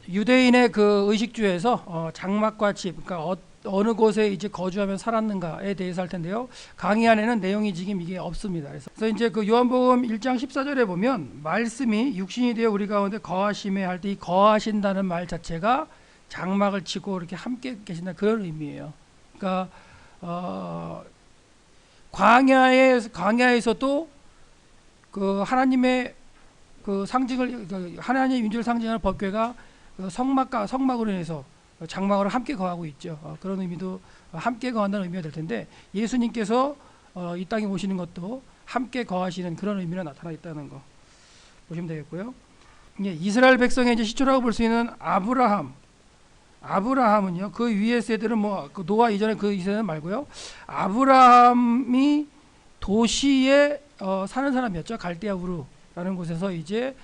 유대인의 그 의식주에서 장막과 집, 그러니까 어느 곳에 이제 거주하며 살았는가에 대해서 할 텐데요. 강의 안에는 내용이 지금 이게 없습니다. 그래서 이제 그 요한복음 1장 14절에 보면 말씀이 육신이 되어 우리 가운데 거하심에 할 때 이 거하신다는 말 자체가 장막을 치고 이렇게 함께 계신다 그런 의미예요. 그러니까 광야에서도 그 하나님의 그 상징을 그 하나님의 인주를 상징하는 법궤가 그 성막으로 인해서 장막으로 함께 거하고 있죠. 그런 의미도 함께 거한다는 의미가 될 텐데 예수님께서 이 땅에 오시는 것도 함께 거하시는 그런 의미가 나타나 있다는 거 보시면 되겠고요. 이스라엘 백성의 이제 시초라고 볼 수 있는 아브라함은요. 그 위의 세대는 그 노아 이전에 그 세대는 말고요. 아브라함이 도시에 사는 사람이었죠. 갈대아 우르라는 곳에서 이제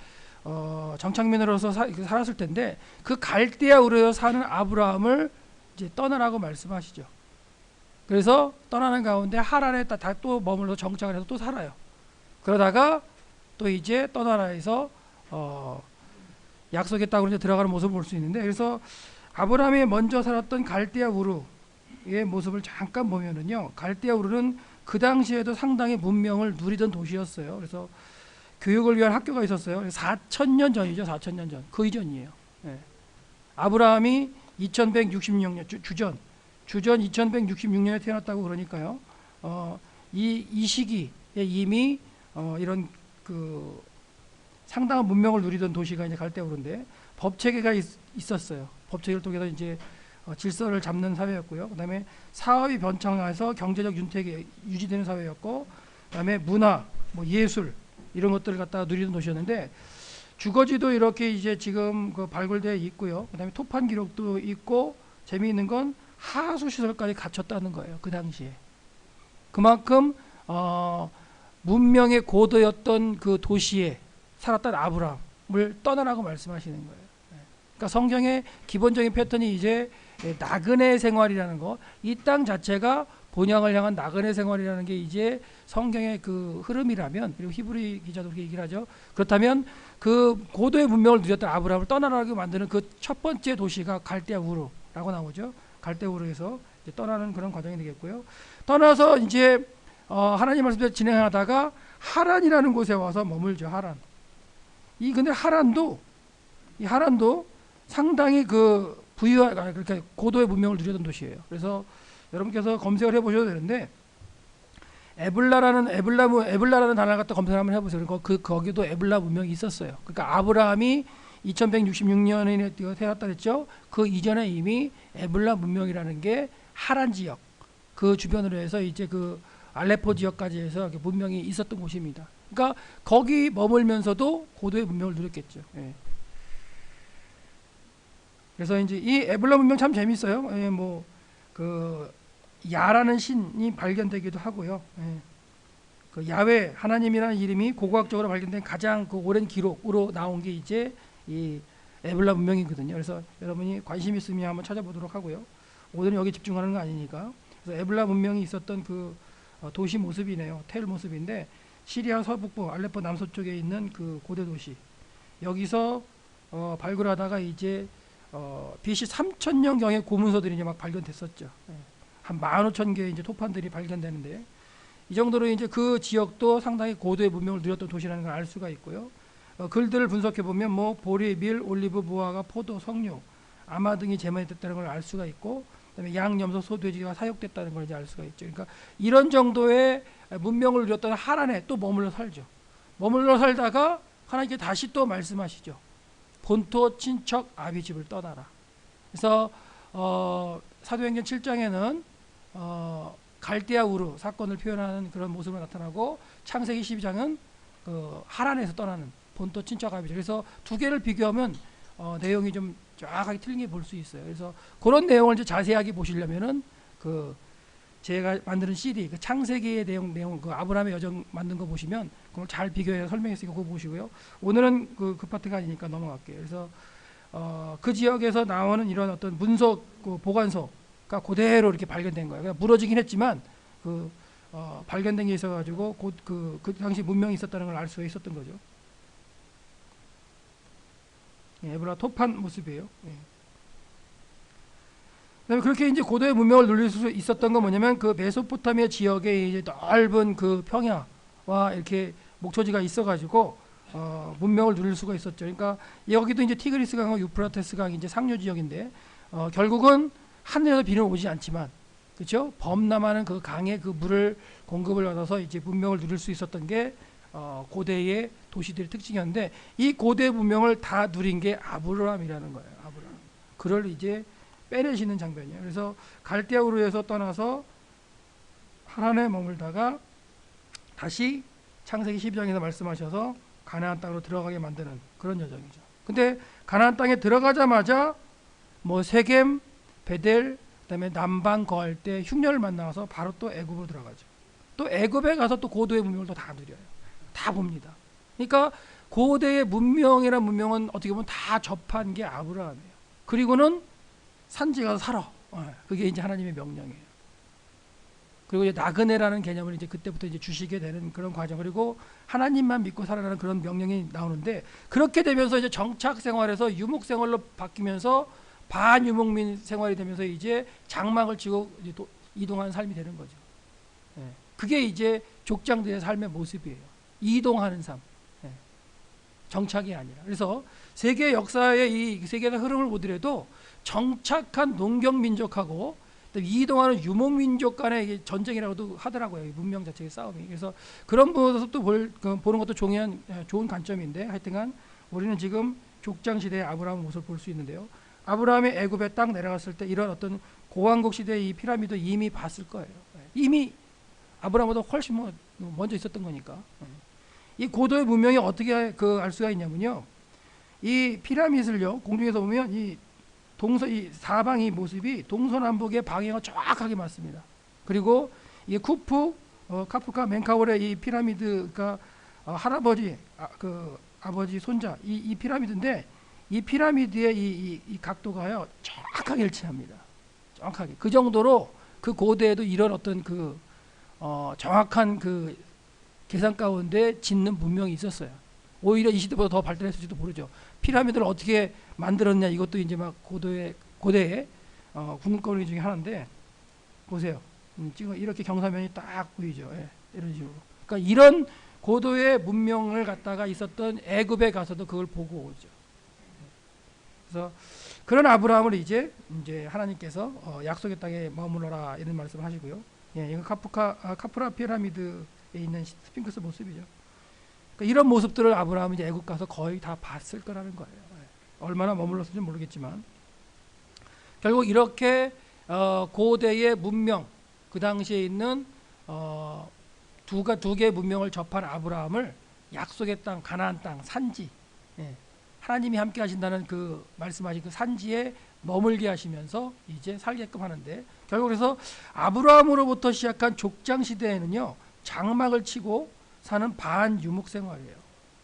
정착민으로서 살았을 텐데 그 갈대아 우르에 사는 아브라함을 이제 떠나라고 말씀하시죠. 그래서 떠나는 가운데 하란에 또 머물러 정착을 해서 또 살아요. 그러다가 또 이제 떠나라에서 약속의 땅으로 이제 들어가는 모습을 볼 수 있는데 그래서 아브라함이 먼저 살았던 갈대아 우르의 모습을 잠깐 보면은요. 갈대아 우르는 그 당시에도 상당히 문명을 누리던 도시였어요. 그래서 교육을 위한 학교가 있었어요. 4,000년 전이죠. 4,000년 전. 그 이전이에요. 예. 아브라함이 2166년 주전 2166년에 태어났다고 그러니까요. 이 시기에 이미 이런 그 상당한 문명을 누리던 도시가 이제 갈대우르인데 법 체계가 있었어요. 법 체계를 통해서 이제 질서를 잡는 사회였고요. 그다음에 사업이 번창해서 경제적 윤택이 유지되는 사회였고, 그다음에 문화, 예술 이런 것들을 갖다가 누리던 도시였는데 주거지도 이렇게 이제 지금 그 발굴되어 있고요. 그다음에 토판 기록도 있고 재미있는 건 하수 시설까지 갖췄다는 거예요. 그 당시에 그만큼 문명의 고도였던 그 도시에 살았던 아브라함을 떠나라고 말씀하시는 거예요. 그러니까 성경의 기본적인 패턴이 이제 나그네 생활이라는 거, 이 땅 자체가 본향을 향한 나그네 생활이라는 게 이제 성경의 그 흐름이라면, 그리고 히브리 기자도 그렇게 얘기를 하죠. 그렇다면 그 고도의 문명을 누렸던 아브라함을 떠나라고 만드는 그 첫 번째 도시가 갈대아 우르라고 나오죠. 갈대아 우르에서 이제 떠나는 그런 과정이 되겠고요. 떠나서 이제 하나님 말씀대로 진행하다가 하란이라는 곳에 와서 머물죠. 하란. 근데 하란도 상당히 그 부유한, 그렇게 고도의 문명을 누리던 도시예요. 그래서 여러분께서 검색을 해보셔도 되는데 에블라라는 단어를 갖다 검색을 한번 해보세요. 거기도 에블라 문명이 있었어요. 그러니까 아브라함이 2166년에 태어났다 했죠. 그 이전에 이미 에블라 문명이라는 게 하란 지역 그 주변으로 해서 이제 그 알레포 지역까지 해서 문명이 있었던 곳입니다. 그러니까 거기 머물면서도 고도의 문명을 누렸겠죠. 예. 그래서 이제 이 에블라 문명 참 재밌어요. 예, 그 야라는 신이 발견되기도 하고요. 예. 그 야훼 하나님이라는 이름이 고고학적으로 발견된 가장 그 오랜 기록으로 나온 게 이제 이 에블라 문명이거든요. 그래서 여러분이 관심 있으면 한번 찾아보도록 하고요. 오늘은 여기 집중하는 거 아니니까. 그래서 에블라 문명이 있었던 그 도시 모습이네요. 텔 모습인데 시리아 서북부 알레포 남서쪽에 있는 그 고대 도시, 여기서 발굴하다가 이제 BC 3000년경의 고문서들이 이제 막 발견됐었죠. 한 15,000개의 이제 토판들이 발견되는데, 이 정도로 이제 그 지역도 상당히 고도의 문명을 누렸던 도시라는 걸 알 수가 있고요. 글들을 분석해 보면 보리, 밀, 올리브, 무화과, 포도, 석류, 아마 등이 제만됐다는 걸 알 수가 있고, 그다음에 양, 염소, 소, 돼지가 사육됐다는 걸 이제 알 수가 있죠. 그러니까 이런 정도의 문명을 누렸던 하란에 또 머물러 살죠. 머물러 살다가 하나님께 다시 또 말씀하시죠. 본토 친척 아비 집을 떠나라. 그래서 사도행전 7장에는 갈대아 우르 사건을 표현하는 그런 모습으로 나타나고, 창세기 12장은 하란에서 떠나는 본토 친척 아비 집. 그래서 두 개를 비교하면 내용이 좀 정확하게 틀린 게 볼 수 있어요. 그래서 그런 내용을 이제 자세하게 보시려면은 제가 만드는 CD, 그 창세기의 내용, 그 아브라함의 여정 만든 거 보시면 그걸 잘 비교해서 설명했으니까 그거 보시고요. 오늘은 그 파트가 아니니까 넘어갈게요. 그래서 그 지역에서 나오는 이런 어떤 문서, 그 보관소가 그대로 이렇게 발견된 거예요. 그냥 무너지긴 했지만 발견된 게 있어가지고 그 당시 문명이 있었다는 걸 알 수가 있었던 거죠. 에브라 토판 모습이에요. 그다음에 그렇게 이제 고도의 문명을 누릴 수 있었던 건 뭐냐면 그 메소포타미아 지역에 이제 넓은 그 평야와 이렇게 목초지가 있어가지고 문명을 누릴 수가 있었죠. 그러니까 여기도 이제 티그리스 강과 유프라테스 강이 이제 상류 지역인데 결국은 하늘에서 비는 오지 않지만 그렇죠? 범람하는 그 강의 그 물을 공급을 받아서 이제 문명을 누릴 수 있었던 게 고대의 도시들의 특징이었는데 이 고대 문명을 다 누린 게 아브라함이라는 거예요. 아브라함. 그를 이제 빼내시는 장면이에요. 그래서 갈대아 우르에서 떠나서 하란에 머물다가 다시 창세기 12장에서 말씀하셔서 가나안 땅으로 들어가게 만드는 그런 여정이죠. 근데 가나안 땅에 들어가자마자 뭐 세겜, 베델, 그다음에 남방 거할 때 흉년을 만나서 바로 또 애굽으로 들어가죠. 또 애굽에 가서 또 고도의 문명을 또 다 누려요. 다 봅니다. 그러니까 고대의 문명이란 문명은 어떻게 보면 다 접한 게 아브라함이에요. 그리고는 산지 가서 살아. 그게 이제 하나님의 명령이에요. 그리고 이제 나그네라는 개념을 이제 그때부터 이제 주시게 되는 그런 과정. 그리고 하나님만 믿고 살아라는 그런 명령이 나오는데 그렇게 되면서 이제 정착 생활에서 유목 생활로 바뀌면서 반유목민 생활이 되면서 이제 장막을 치고 이제 이동하는 삶이 되는 거죠. 그게 이제 족장들의 삶의 모습이에요. 이동하는 삶. 정착이 아니라. 그래서 세계 역사의 이 세계의 흐름을 보더라도 정착한 농경 민족하고 이동하는 유목 민족 간의 전쟁이라고도 하더라고요. 문명 자체의 싸움이. 그래서 그런 모습도 보는 것도 좋은 관점인데 하여튼간 우리는 지금 족장 시대의 아브라함 모습을 볼 수 있는데요. 아브라함이 애굽에 딱 내려갔을 때 이런 어떤 고왕국 시대의 이 피라미드 이미 봤을 거예요. 이미 아브라함보다 훨씬 먼저 있었던 거니까. 이 고도의 문명이 어떻게 알 수가 있냐면요. 이 피라미드를요 공중에서 보면 이 사방의 모습이 동서남북의 방향을 정확하게 맞습니다. 그리고 이 카프카 멘카월의 이 피라미드가 할아버지 아버지 손자 이 피라미드인데 이 피라미드의 이 각도가요 정확하게 일치합니다. 정확하게 그 정도로 그 고대에도 이런 어떤 정확한 그 계산 가운데 짓는 문명이 있었어요. 오히려 이 시대보다 더 발달했을지도 모르죠. 피라미드를 어떻게 만들었냐 이것도 이제 막 고대의 궁극거리 중에 하나인데 보세요. 지금 이렇게 경사면이 딱 보이죠. 이런 식으로. 그러니까 이런 고도의 문명을 갖다가 있었던 애굽에 가서도 그걸 보고 오죠. 그래서 그런 아브라함을 이제 하나님께서 약속의 땅에 머물러라 이런 말씀을 하시고요. 이거 카프라 피라미드에 있는 스핑크스 모습이죠. 그러니까 이런 모습들을 아브라함이 이제 애굽 가서 거의 다 봤을 거라는 거예요. 얼마나 머물렀을지 모르겠지만 결국 이렇게 고대의 문명 그 당시에 있는 두 개의 문명을 접한 아브라함을 약속의 땅 가나안 땅 산지 하나님이 함께 하신다는 그 말씀하신 그 산지에 머물게 하시면서 이제 살게끔 하는데 결국 그래서 아브라함으로부터 시작한 족장 시대에는요 장막을 치고 사는 반유목 생활이에요.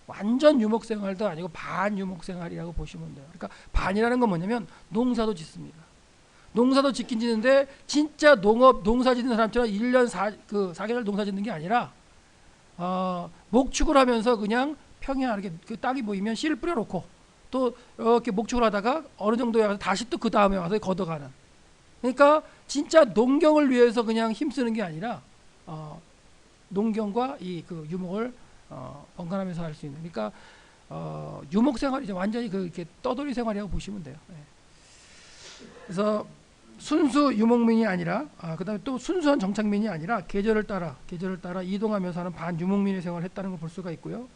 완전 유목 생활도 아니고 반유목 생활이라고 보시면 돼요. 그러니까 반이라는 건 뭐냐면 농사도 짓습니다. 농사도 짓긴 짓는데 진짜 농사 짓는 사람처럼 1년 4개월 농사 짓는 게 아니라 목축을 하면서 그냥 평야하게 그 땅이 보이면 씨를 뿌려놓고 또 이렇게 목축을 하다가 어느 정도에 와서 다시 또 그 다음에 와서 걷어가는. 그러니까 진짜 농경을 위해서 그냥 힘쓰는 게 아니라 농경과 이 그 유목을 번갈아가면서 할 수 있는. 그러니까 유목 생활이죠. 완전히 이렇게 떠돌이 생활이라고 보시면 돼요. 그래서 순수 유목민이 아니라 그다음에 또 순수한 정착민이 아니라 계절을 따라 이동하면서 하는 반유목민의 생활을 했다는 걸 볼 수가 있고요.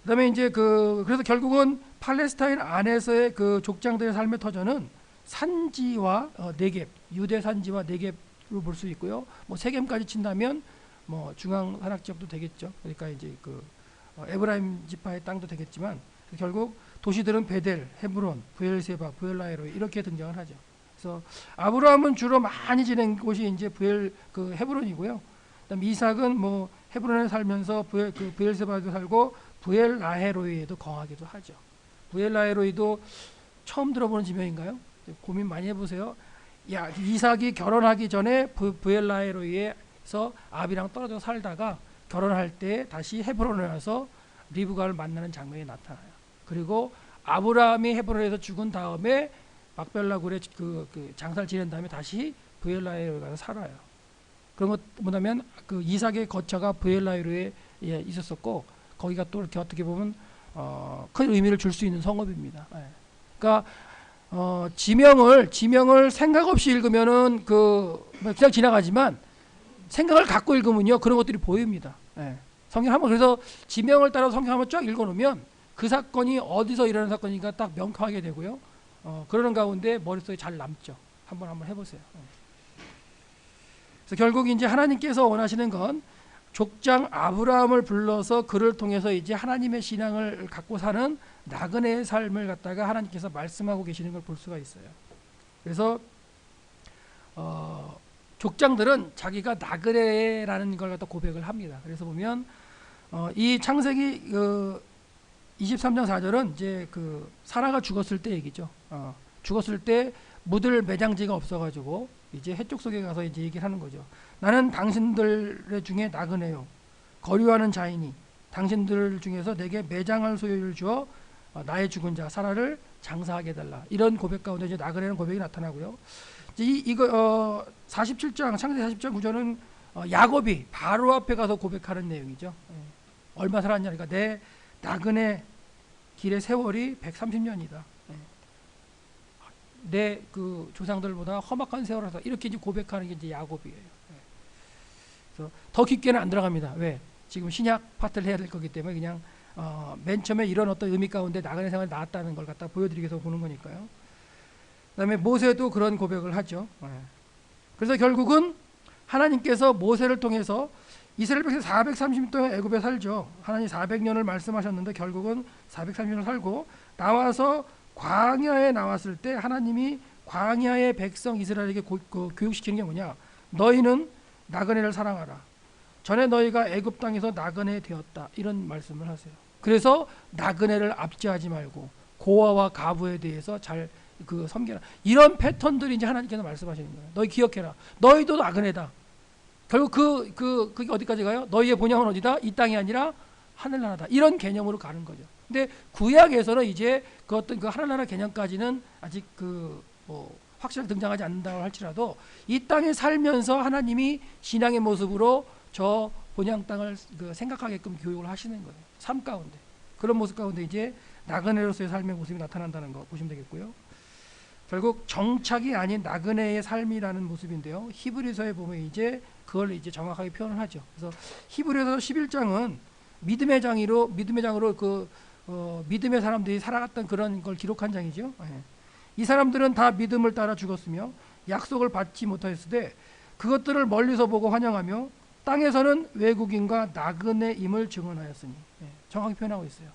그다음에 이제 그래서 결국은 팔레스타인 안에서의 그 족장들의 삶의 터전은 산지와 네겝, 유대 산지와 네겝으로 볼 수 있고요. 뭐 세겜까지 친다면 뭐 중앙 산악 지역도 되겠죠. 그러니까 이제 에브라임 지파의 땅도 되겠지만 결국 도시들은 베델, 헤브론, 브엘세바, 브엘라헤로이 이렇게 등장을 하죠. 그래서 아브라함은 주로 많이 지낸 곳이 이제 헤브론이고요. 그다음 이삭은 뭐 헤브론에 살면서 브엘세바에도 살고 브엘라헤로이에도 거하기도 하죠. 브엘라헤로이도 처음 들어보는 지명인가요? 고민 많이 해보세요. 이삭이 결혼하기 전에 브엘라헤로이에서 아비랑 떨어져 살다가 결혼할 때 다시 헤브론에 와서 리브가를 만나는 장면이 나타나요. 그리고 아브라함이 헤브론에서 죽은 다음에 막벨라굴에 그 장사를 지낸 다음에 다시 브엘라이로에 가서 살아요. 그런 것 뭐냐면 그 이삭의 거처가 브엘라이로에 있었었고 거기가 또 이렇게 어떻게 보면 큰 의미를 줄 수 있는 성읍입니다. 그러니까 지명을 생각 없이 읽으면은 그냥 지나가지만 생각을 갖고 읽으면요 그런 것들이 보입니다. 성경 한번 그래서 지명을 따라 성경 한번 쫙 읽어놓으면 그 사건이 어디서 일어난 사건인가 딱 명확하게 되고요. 그러는 가운데 머릿속에 잘 남죠. 한번 해보세요. 그래서 결국 이제 하나님께서 원하시는 건 족장 아브라함을 불러서 그를 통해서 이제 하나님의 신앙을 갖고 사는 나그네의 삶을 갖다가 하나님께서 말씀하고 계시는 걸 볼 수가 있어요. 그래서 족장들은 자기가 나그네라는 걸 갖다 고백을 합니다. 그래서 보면 이 창세기 23장 4절은 이제 사라가 죽었을 때 얘기죠. 죽었을 때 묻을 매장지가 없어가지고 이제 해쪽 속에 가서 이제 얘기를 하는 거죠. 나는 당신들 중에 나그네요. 거류하는 자이니 당신들 중에서 내게 매장할 소유를 주어 나의 죽은 자 사라를 장사하게 해달라. 이런 고백 가운데 이제 나그네는 고백이 나타나고요. 이거 47장 창세기 40장 9절은 야곱이 바로 앞에 가서 고백하는 내용이죠. 얼마 살았냐? 그러니까 내 나그네 길의 세월이 130년이다. 내 그 조상들보다 험악한 세월을 살았다. 이렇게 이제 고백하는 게 이제 야곱이에요. 그래서 더 깊게는 안 들어갑니다. 왜? 지금 신약 파트를 해야 될 거기 때문에 그냥 맨 처음에 이런 어떤 의미 가운데 나그네 생활이 나왔다는 걸 갖다 보여드리기 위해서 보는 거니까요. 그다음에 모세도 그런 고백을 하죠. 그래서 결국은 하나님께서 모세를 통해서 이스라엘 백성 430년 동안 애굽에 살죠. 하나님 400년을 말씀하셨는데 결국은 430년을 살고 나와서 광야에 나왔을 때 하나님이 광야의 백성 이스라엘에게 교육시키는 게 뭐냐? 너희는 나그네를 사랑하라. 전에 너희가 애굽 땅에서 나그네 되었다. 이런 말씀을 하세요. 그래서 나그네를 압제하지 말고 고아와 가부에 대해서 잘 섬겨라. 이런 패턴들이 이제 하나님께서 말씀하시는 거예요. 너희 기억해라. 너희도 나그네다. 결국 그게 어디까지 가요? 너희의 본향은 어디다? 이 땅이 아니라 하늘나라다. 이런 개념으로 가는 거죠. 근데 구약에서는 이제 그 어떤 그 하늘나라 개념까지는 아직 확실하게 등장하지 않는다고 할지라도 이 땅에 살면서 하나님이 신앙의 모습으로 저 본향 땅을 생각하게끔 교육을 하시는 거예요. 삶 가운데. 그런 모습 가운데 이제 나그네로서의 삶의 모습이 나타난다는 거 보시면 되겠고요. 결국 정착이 아닌 나그네의 삶이라는 모습인데요. 히브리서에 보면 이제 그걸 이제 정확하게 표현을 하죠. 그래서 히브리서 11장은 믿음의 장으로 믿음의 사람들이 살아갔던 그런 걸 기록한 장이죠. 이 사람들은 다 믿음을 따라 죽었으며 약속을 받지 못하였으되 그것들을 멀리서 보고 환영하며 땅에서는 외국인과 나그네임을 증언하였으니 정확히 표현하고 있어요.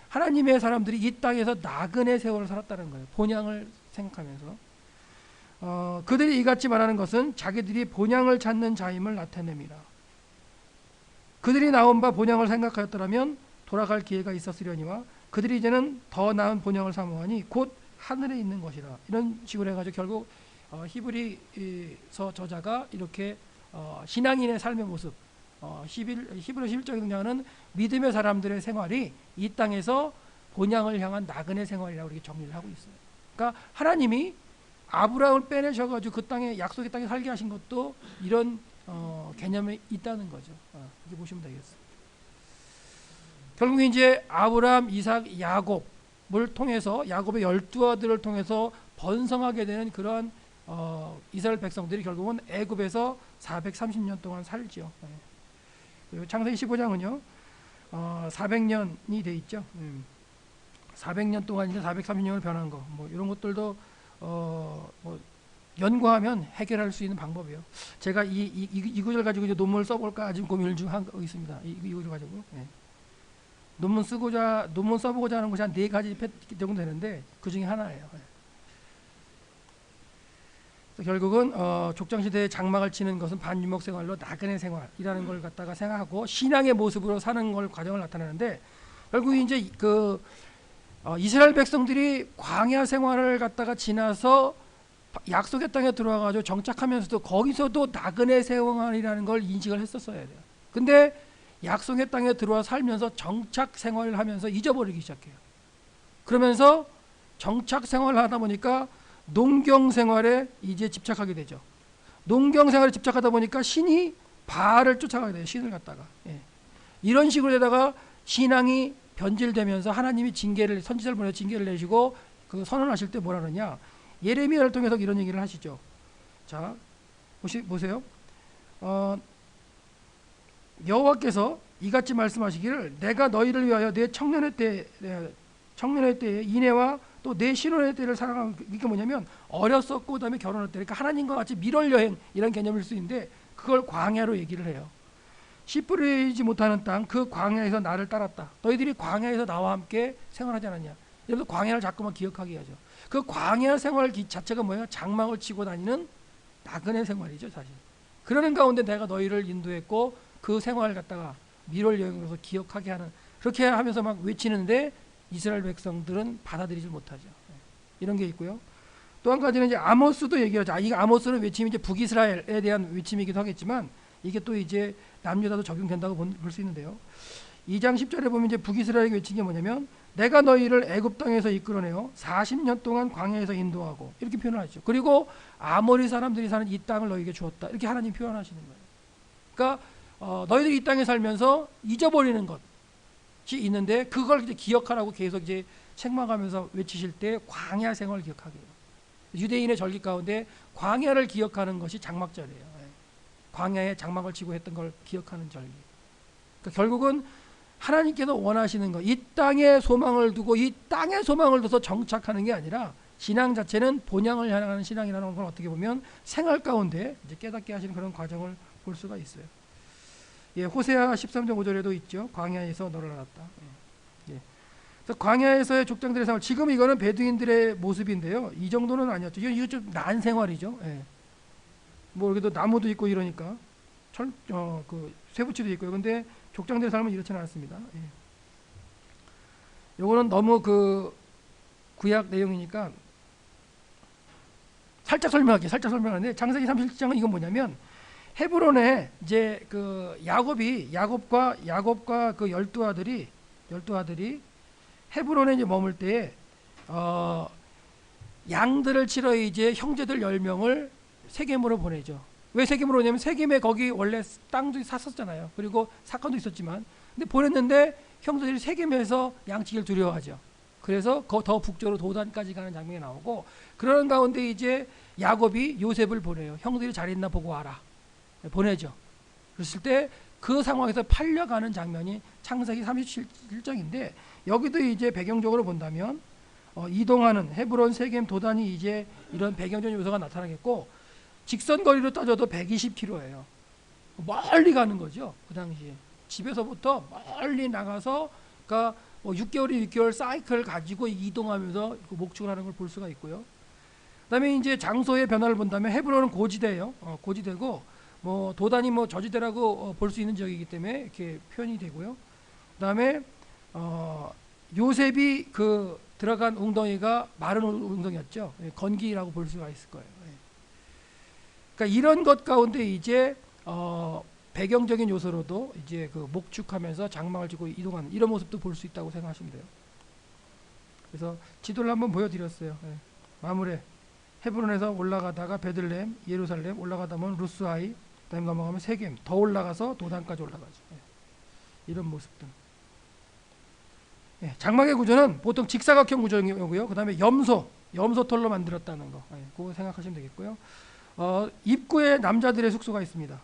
하나님의 사람들이 이 땅에서 나그네 세월을 살았다는 거예요. 본향을 생각하면서 그들이 이같이 말하는 것은 자기들이 본향을 찾는 자임을 나타냅니다. 그들이 나온 바 본향을 생각하였더라면 돌아갈 기회가 있었으려니와 그들이 이제는 더 나은 본향을 사모하니 곧 하늘에 있는 것이라. 이런 식으로 해가지고 결국 히브리서 저자가 이렇게 신앙인의 삶의 모습 히브리 11장에 등장하는 믿음의 사람들의 생활이 이 땅에서 본향을 향한 나그네 생활이라고 이렇게 정리를 하고 있어요. 그러니까 하나님이 아브라함을 빼내셔가지고 그 땅에 약속의 땅에 살게 하신 것도 이런 개념이 있다는 거죠. 이렇게 보시면 되겠어요. 결국 이제 아브라함, 이삭, 야곱을 통해서 야곱의 12아들을 통해서 번성하게 되는 그런 이스라엘 백성들이 결국은 애굽에서 430년 동안 살죠. 그리고 창세기 15장은요 400년이 돼 있죠. 400년 동안 이제 430년을 변한 거, 뭐 이런 것들도 뭐 연구하면 해결할 수 있는 방법이에요. 제가 이 구절 가지고 이제 논문을 써볼까 지금 고민을 좀 하고 있습니다. 이 구절 가지고 논문 써보고자 하는 것이 한 4가지 정도 되는데 그 중에 하나예요. 결국은 족장시대의 장막을 치는 것은 반유목 생활로 나그네 생활이라는 걸 갖다가 생각하고 신앙의 모습으로 사는 걸 과정을 나타내는데 결국 이제 이스라엘 백성들이 광야 생활을 갖다가 지나서 약속의 땅에 들어와가지고 정착하면서도 거기서도 나그네 생활이라는 걸 인식을 했었어야 돼요. 근데 약속의 땅에 들어와 살면서 정착 생활을 하면서 잊어버리기 시작해요. 그러면서 정착 생활을 하다 보니까 농경 생활에 이제 집착하게 되죠. 농경 생활에 집착하다 보니까 신이 바알을 쫓아가게 돼요. 신을 갖다가. 예. 이런 식으로 되다가 신앙이 변질되면서 하나님이 징계를, 선지자를 보내 징계를 내시고 그 선언하실 때 뭐라 그러냐, 예레미야를 통해서 이런 얘기를 하시죠. 자, 보세요. 여호와께서 이같이 말씀하시기를, 내가 너희를 위하여 내 청년의 때에 인애와 또 내 신혼의 때를 사랑하는, 이게 뭐냐면 어렸었고 그다음에 결혼할 때, 그러니까 하나님과 같이 밀월 여행 이런 개념일 수 있는데 그걸 광야로 얘기를 해요. 씨 뿌리지 못하는 땅, 그 광야에서 나를 따랐다. 너희들이 광야에서 나와 함께 생활하지 않았냐. 여러분, 광야를 자꾸만 기억하게 하죠. 그 광야 생활 자체가 뭐예요? 장막을 치고 다니는 나그네 생활이죠, 사실. 그러는 가운데 내가 너희를 인도했고 그 생활을 갖다가 밀월 여행으로서 기억하게 하는, 그렇게 하면서 막 외치는데 이스라엘 백성들은 받아들이지 못하죠. 이런 게 있고요. 또 한 가지는 이제 아모스도 얘기하죠. 이 아모스는 외침이 이제 북이스라엘에 대한 외침이기도 하겠지만 이게 또 이제 남유다도 적용된다고 볼 수 있는데요. 2장 10절에 보면 이제 북이스라엘에게 외친 게 뭐냐면, 내가 너희를 애굽 땅에서 이끌어내어 40년 동안 광야에서 인도하고, 이렇게 표현하죠. 그리고 아모리 사람들이 사는 이 땅을 너희에게 주었다, 이렇게 하나님 표현하시는 거예요. 그러니까 너희들이 이 땅에 살면서 잊어버리는 것이 있는데 그걸 이제 기억하라고 계속 이제 책망하면서 외치실 때 광야 생활을 기억하게 해요. 유대인의 절기 가운데 광야를 기억하는 것이 장막절이에요. 광야에 장막을 치고 했던 걸 기억하는 절기. 그러니까 결국은 하나님께서 원하시는 것, 이 땅에 소망을 두고 이 땅에 소망을 둬서 정착하는 게 아니라 신앙 자체는 본향을 향하는 신앙이라는 걸 어떻게 보면 생활 가운데 이제 깨닫게 하시는 그런 과정을 볼 수가 있어요. 예, 호세아 13장 5절에도 있죠. 광야에서 너를 알았다. 예. 그래서 광야에서의 족장들의 생활, 지금 이거는 베두인들의 모습인데요. 이 정도는 아니었죠. 이거 좀 난 생활이죠. 예. 뭐 여기도 나무도 있고 이러니까 그 쇠붙이도 있고요. 근데 족장들의 삶은 이렇지는 않습니다. 예. 요거는 너무 그 구약 내용이니까 살짝 설명하는데, 창세기 37장은 이건 뭐냐면, 헤브론에 이제 그 야곱과 그 12아들이 헤브론에 이제 머물 때에 양들을 치러 이제 형제들 10명을 세겜으로 보내죠. 왜 세겜으로 오냐면 세겜에 거기 원래 땅도 샀었잖아요. 그리고 사건도 있었지만, 근데 보냈는데 형제들이 세겜에서 양치기를 두려워하죠. 그래서 더 북쪽으로 도단까지 가는 장면이 나오고, 그런 가운데 이제 야곱이 요셉을 보내요. 형들이 잘 있나 보고 와라. 보내죠. 그랬을 때 그 상황에서 팔려가는 장면이 창세기 37장인데, 여기도 이제 배경적으로 본다면 이동하는 헤브론, 세겜, 도단이 이제 이런 배경적 요소가 나타나겠고, 직선거리로 따져도 120km예요. 멀리 가는 거죠. 그 당시에 집에서부터 멀리 나가서, 그러니까 6개월 사이클 가지고 이동하면서 목축을 하는 걸 볼 수가 있고요. 그다음에 이제 장소의 변화를 본다면 헤브론은 고지대예요. 고지대고, 뭐 도단이 뭐 저지대라고 볼 수 있는 지역이기 때문에 이렇게 표현이 되고요. 그다음에 요셉이 그 들어간 웅덩이가 마른 웅덩이였죠. 건기라고 볼 수가 있을 거예요. 그러니까 이런 것 가운데 이제 배경적인 요소로도 이제 그 목축하면서 장막을 지고 이동하는 이런 모습도 볼 수 있다고 생각하시면 돼요. 그래서 지도를 한번 보여드렸어요. 마무리. 헤브론에서 올라가다가 베들레헴, 예루살렘, 올라가다 보면 루스하이, 그다음에 넘어가면 세겜, 더 올라가서 도단까지 올라가죠. 이런 모습들. 장막의 구조는 보통 직사각형 구조이고요. 그다음에 염소털로 만들었다는 거, 그거 생각하시면 되겠고요. 입구에 남자들의 숙소가 있습니다.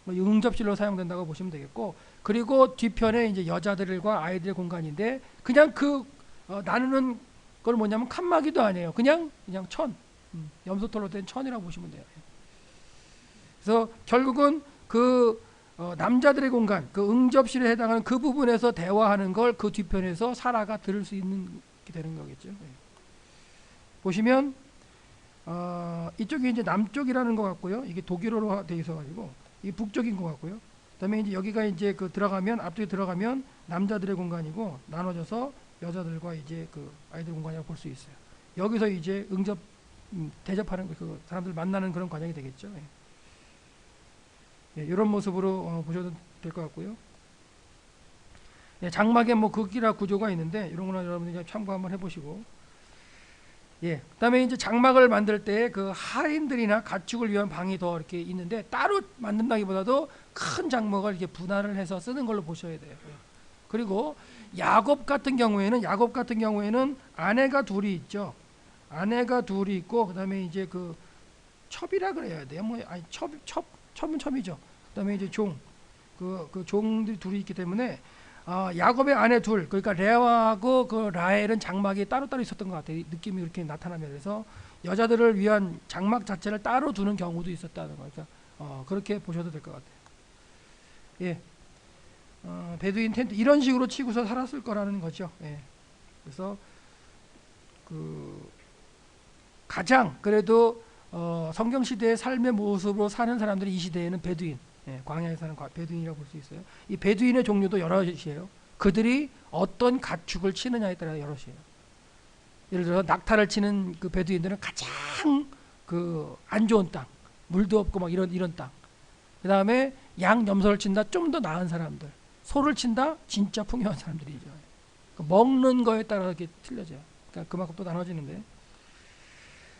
응접실로 사용된다고 보시면 되겠고, 그리고 뒤편에 이제 여자들과 아이들의 공간인데, 그냥 그 나누는 걸 뭐냐면 칸막이도 아니에요. 그냥 염소털로 된 천이라고 보시면 돼요. 그래서 결국은 그 남자들의 공간, 그 응접실에 해당하는 그 부분에서 대화하는 걸 그 뒤편에서 사라가 들을 수 있는 게 되는 거겠죠. 보시면 이쪽이 이제 남쪽이라는 것 같고요. 이게 독일어로 돼 있어가지고 이게 북쪽인 것 같고요. 그다음에 이제 여기가 이제 그 들어가면, 앞쪽에 들어가면 남자들의 공간이고, 나눠져서 여자들과 이제 그 아이들 공간이라고 볼 수 있어요. 여기서 이제 대접하는 그 사람들 만나는 그런 과정이 되겠죠. 이런 모습으로 보셔도 될 것 같고요. 예, 장막에 뭐 극기라 구조가 있는데 이런 거는 여러분들이 참고 한번 해보시고. 예, 그다음에 이제 장막을 만들 때 그 하인들이나 가축을 위한 방이 더 이렇게 있는데 따로 만든다기보다도 큰 장막을 이렇게 분할을 해서 쓰는 걸로 보셔야 돼요. 예. 그리고 야곱 같은 경우에는 아내가 둘이 있죠. 아내가 둘이 있고 그다음에 이제 그 첩이라 그래야 돼요. 뭐 아니 첩은 첩이죠. 그다음에 이제 그 종들이 둘이 있기 때문에 야곱의 아내 둘, 그러니까 레아하고 그 라헬은 장막이 따로따로 있었던 것 같아요. 느낌이 이렇게 나타나면. 그래서 여자들을 위한 장막 자체를 따로 두는 경우도 있었다는 거니까 그렇게 보셔도 될 것 같아요. 예, 베두인 텐트 이런 식으로 치고서 살았을 거라는 거죠. 예, 그래서 그 가장 그래도 성경 시대의 삶의 모습으로 사는 사람들이 이 시대에는 베두인, 예, 광야에 사는 베두인이라고 볼 수 있어요. 이 베두인의 종류도 여럿이에요. 그들이 어떤 가축을 치느냐에 따라 여럿이에요. 예를 들어 낙타를 치는 그 베두인들은 가장 그 안 좋은 땅, 물도 없고 막 이런 땅. 그 다음에 양, 염소를 친다 좀 더 나은 사람들. 소를 친다 진짜 풍요한 사람들이죠. 먹는 거에 따라 이렇게 틀려져요. 그러니까 그만큼 또 나눠지는데.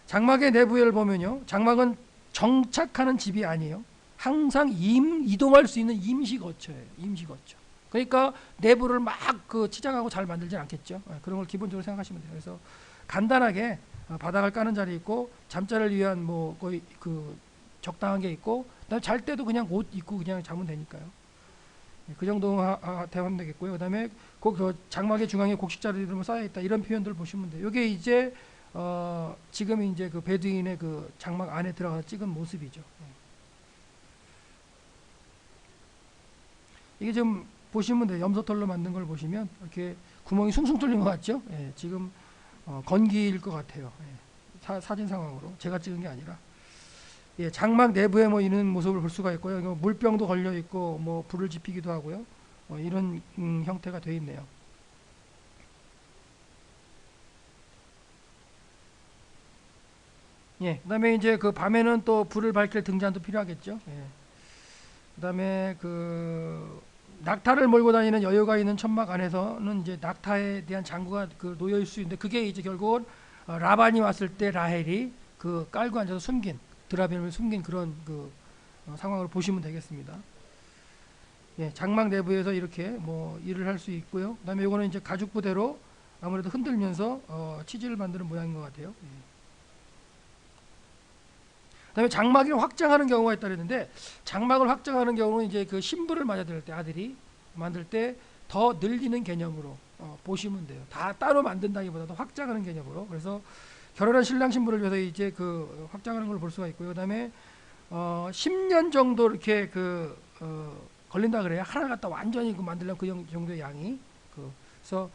장막의 내부를 보면요, 장막은 정착하는 집이 아니에요. 항상 이동할 수 있는 임시 거처예요. 임시 거처. 그러니까 내부를 막 그 치장하고 잘 만들진 않겠죠. 그런 걸 기본적으로 생각하시면 돼요. 그래서 간단하게 바닥을 까는 자리 있고 잠자를 위한 뭐 거의 그 적당한 게 있고, 그다음에 잘 때도 그냥 옷 입고 그냥 자면 되니까요. 그 정도 되면 되겠고요. 그다음에 그 장막의 중앙에 곡식자리로 쌓여 있다 이런 표현들을 보시면 돼요. 이게 이제 지금 이제 그 베두인의 그 장막 안에 들어가서 찍은 모습이죠. 이게 좀 보시면 돼요. 염소털로 만든 걸 보시면 이렇게 구멍이 숭숭 뚫린 것 같죠? 예, 지금 건기일 것 같아요. 예, 사진 상황으로 제가 찍은 게 아니라. 예, 장막 내부에 뭐 있는 모습을 볼 수가 있고요. 물병도 걸려 있고 뭐 불을 지피기도 하고요. 이런 형태가 되어 있네요. 예, 그다음에 이제 그 밤에는 또 불을 밝힐 등잔도 필요하겠죠. 예. 그다음에 그 낙타를 몰고 다니는 여유가 있는 천막 안에서는 이제 낙타에 대한 장구가 그 놓여 있을 수 있는데 그게 이제 결국은 라반이 왔을 때 라헬이 그 깔고 앉아서 숨긴 드라빔을 숨긴 그런 그 상황을 보시면 되겠습니다. 예, 장막 내부에서 이렇게 뭐 일을 할 수 있고요. 그다음에 이거는 이제 가죽 부대로 아무래도 흔들면서 치즈를 만드는 모양인 것 같아요. 예. 그다음에 장막을 확장하는 경우가 있다 그랬는데 장막을 확장하는 경우는 이제 그 신부를 맞아들 때 아들이 만들 때 더 늘리는 개념으로 보시면 돼요. 다 따로 만든다기보다도 확장하는 개념으로. 그래서 결혼한 신랑 신부를 위해서 이제 그 확장하는 걸 볼 수가 있고요. 그다음에 10년 정도 이렇게 걸린다 그래요. 하나를 갖다 완전히 만들려면 그 정도의 양이. 그래서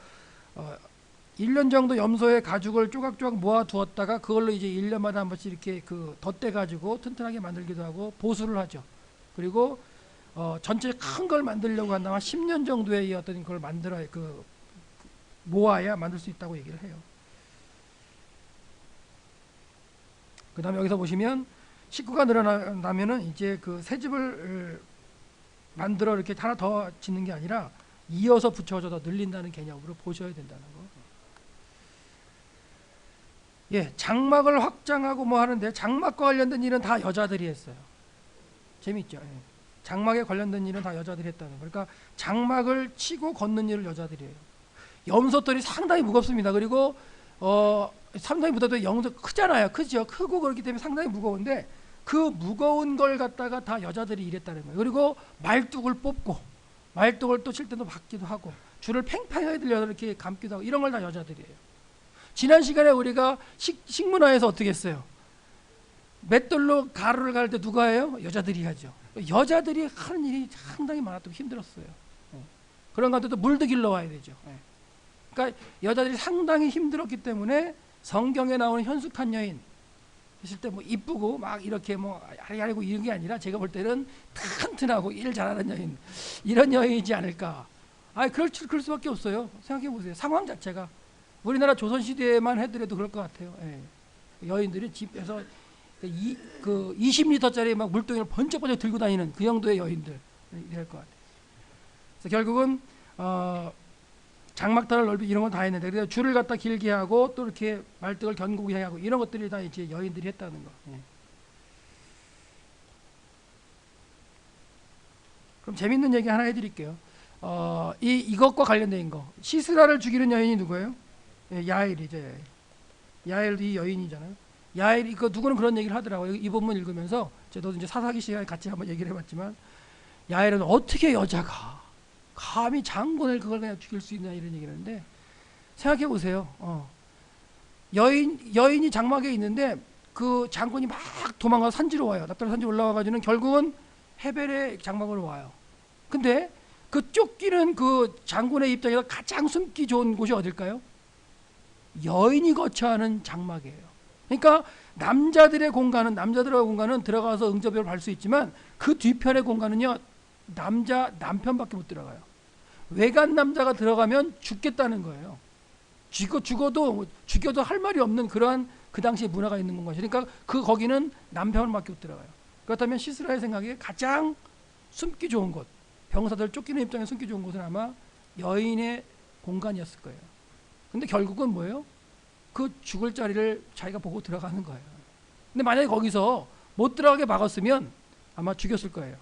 1년 정도 염소의 가죽을 조각조각 모아 두었다가 그걸로 이제 1년마다 한 번씩 이렇게 덧대 가지고 튼튼하게 만들기도 하고 보수를 하죠. 그리고 전체 큰 걸 만들려고 한다면 10년 정도의 어떤 걸 만들어야 모아야 만들 수 있다고 얘기를 해요. 그 다음에 여기서 보시면 식구가 늘어나면은 이제 그 새 집을 만들어 이렇게 하나 더 짓는 게 아니라 이어서 붙여서 더 늘린다는 개념으로 보셔야 된다는 거. 예, 장막을 확장하고 뭐 하는데 장막과 관련된 일은 다 여자들이 했어요. 재밌죠? 예. 장막에 관련된 일은 다 여자들이 했다는 거. 그러니까 장막을 치고 걷는 일을 여자들이 해요. 염소털이 상당히 무겁습니다. 그리고 상당히 무더도 염소 크잖아요. 크죠? 크고 그렇기 때문에 상당히 무거운데 그 무거운 걸 갖다가 다 여자들이 일했다는 거예요. 그리고 말뚝을 뽑고 말뚝을 또 칠 때도 박기도 하고 줄을 팽팽하게 들려서 이렇게 감기도 하고 이런 걸 다 여자들이 해요. 지난 시간에 우리가 식문화에서 어떻게 했어요? 맷돌로 가루를 갈 때 누가 해요? 여자들이 하죠. 여자들이 하는 일이 상당히 많았고 힘들었어요. 그런 가운데도 물도 길러와야 되죠. 그러니까 여자들이 상당히 힘들었기 때문에 성경에 나오는 현숙한 여인 했을 때 뭐 이쁘고 막 이렇게 뭐 야리야리고 이런 게 아니라 제가 볼 때는 튼튼하고 일 잘하는 여인 이런 여인이지 않을까. 그럴 수밖에 없어요. 생각해 보세요. 상황 자체가 우리나라 조선 시대에만 해더라도 그럴 것 같아요. 여인들이 집에서 20리터짜리 막 물동이를 번쩍번쩍 들고 다니는 그 정도의 여인들 이럴 것 같아요. 그래서 결국은 장막단을 넓히 이런 건 다 했는데, 그래서 줄을 갖다 길게 하고 또 이렇게 말뚝을 견고하게 하고 이런 것들이 다 이제 여인들이 했다는 거. 예. 그럼 재밌는 얘기 하나 해드릴게요. 이것과 관련된 거. 시스라를 죽이는 여인이 누구예요? 예, 야엘이죠. 야엘. 야엘도 이 여인이잖아요. 야엘, 이거 누구는 그런 얘기를 하더라고요. 이 본문 읽으면서 저도 이제 사사기 시간에 같이 한번 얘기를 해봤지만, 야엘은 어떻게 여자가 감히 장군을 그걸 그냥 죽일 수 있냐 이런 얘기를 하는데, 생각해 보세요. 여인이 장막에 있는데 그 장군이 막 도망가서 산지로 와요. 납달아 산지 올라와가지고는 결국은 헤벨의 장막으로 와요. 근데 그 쫓기는 그 장군의 입장에서 가장 숨기 좋은 곳이 어딜까요? 여인이 거처하는 장막이에요. 그러니까 남자들의 공간은 들어가서 응접을 할 수 있지만 그 뒤편의 공간은요, 남편밖에 못 들어가요. 외간 남자가 들어가면 죽겠다는 거예요. 죽여도 할 말이 없는 그러한 그 당시에 문화가 있는 것이. 그러니까 거기는 남편밖에 못 들어가요. 그렇다면 시스라의 생각에 가장 숨기 좋은 곳, 병사들 쫓기는 입장에 숨기 좋은 곳은 아마 여인의 공간이었을 거예요. 근데 결국은 뭐예요? 그 죽을 자리를 자기가 보고 들어가는 거예요. 근데 만약에 거기서 못 들어가게 막았으면 아마 죽였을 거예요.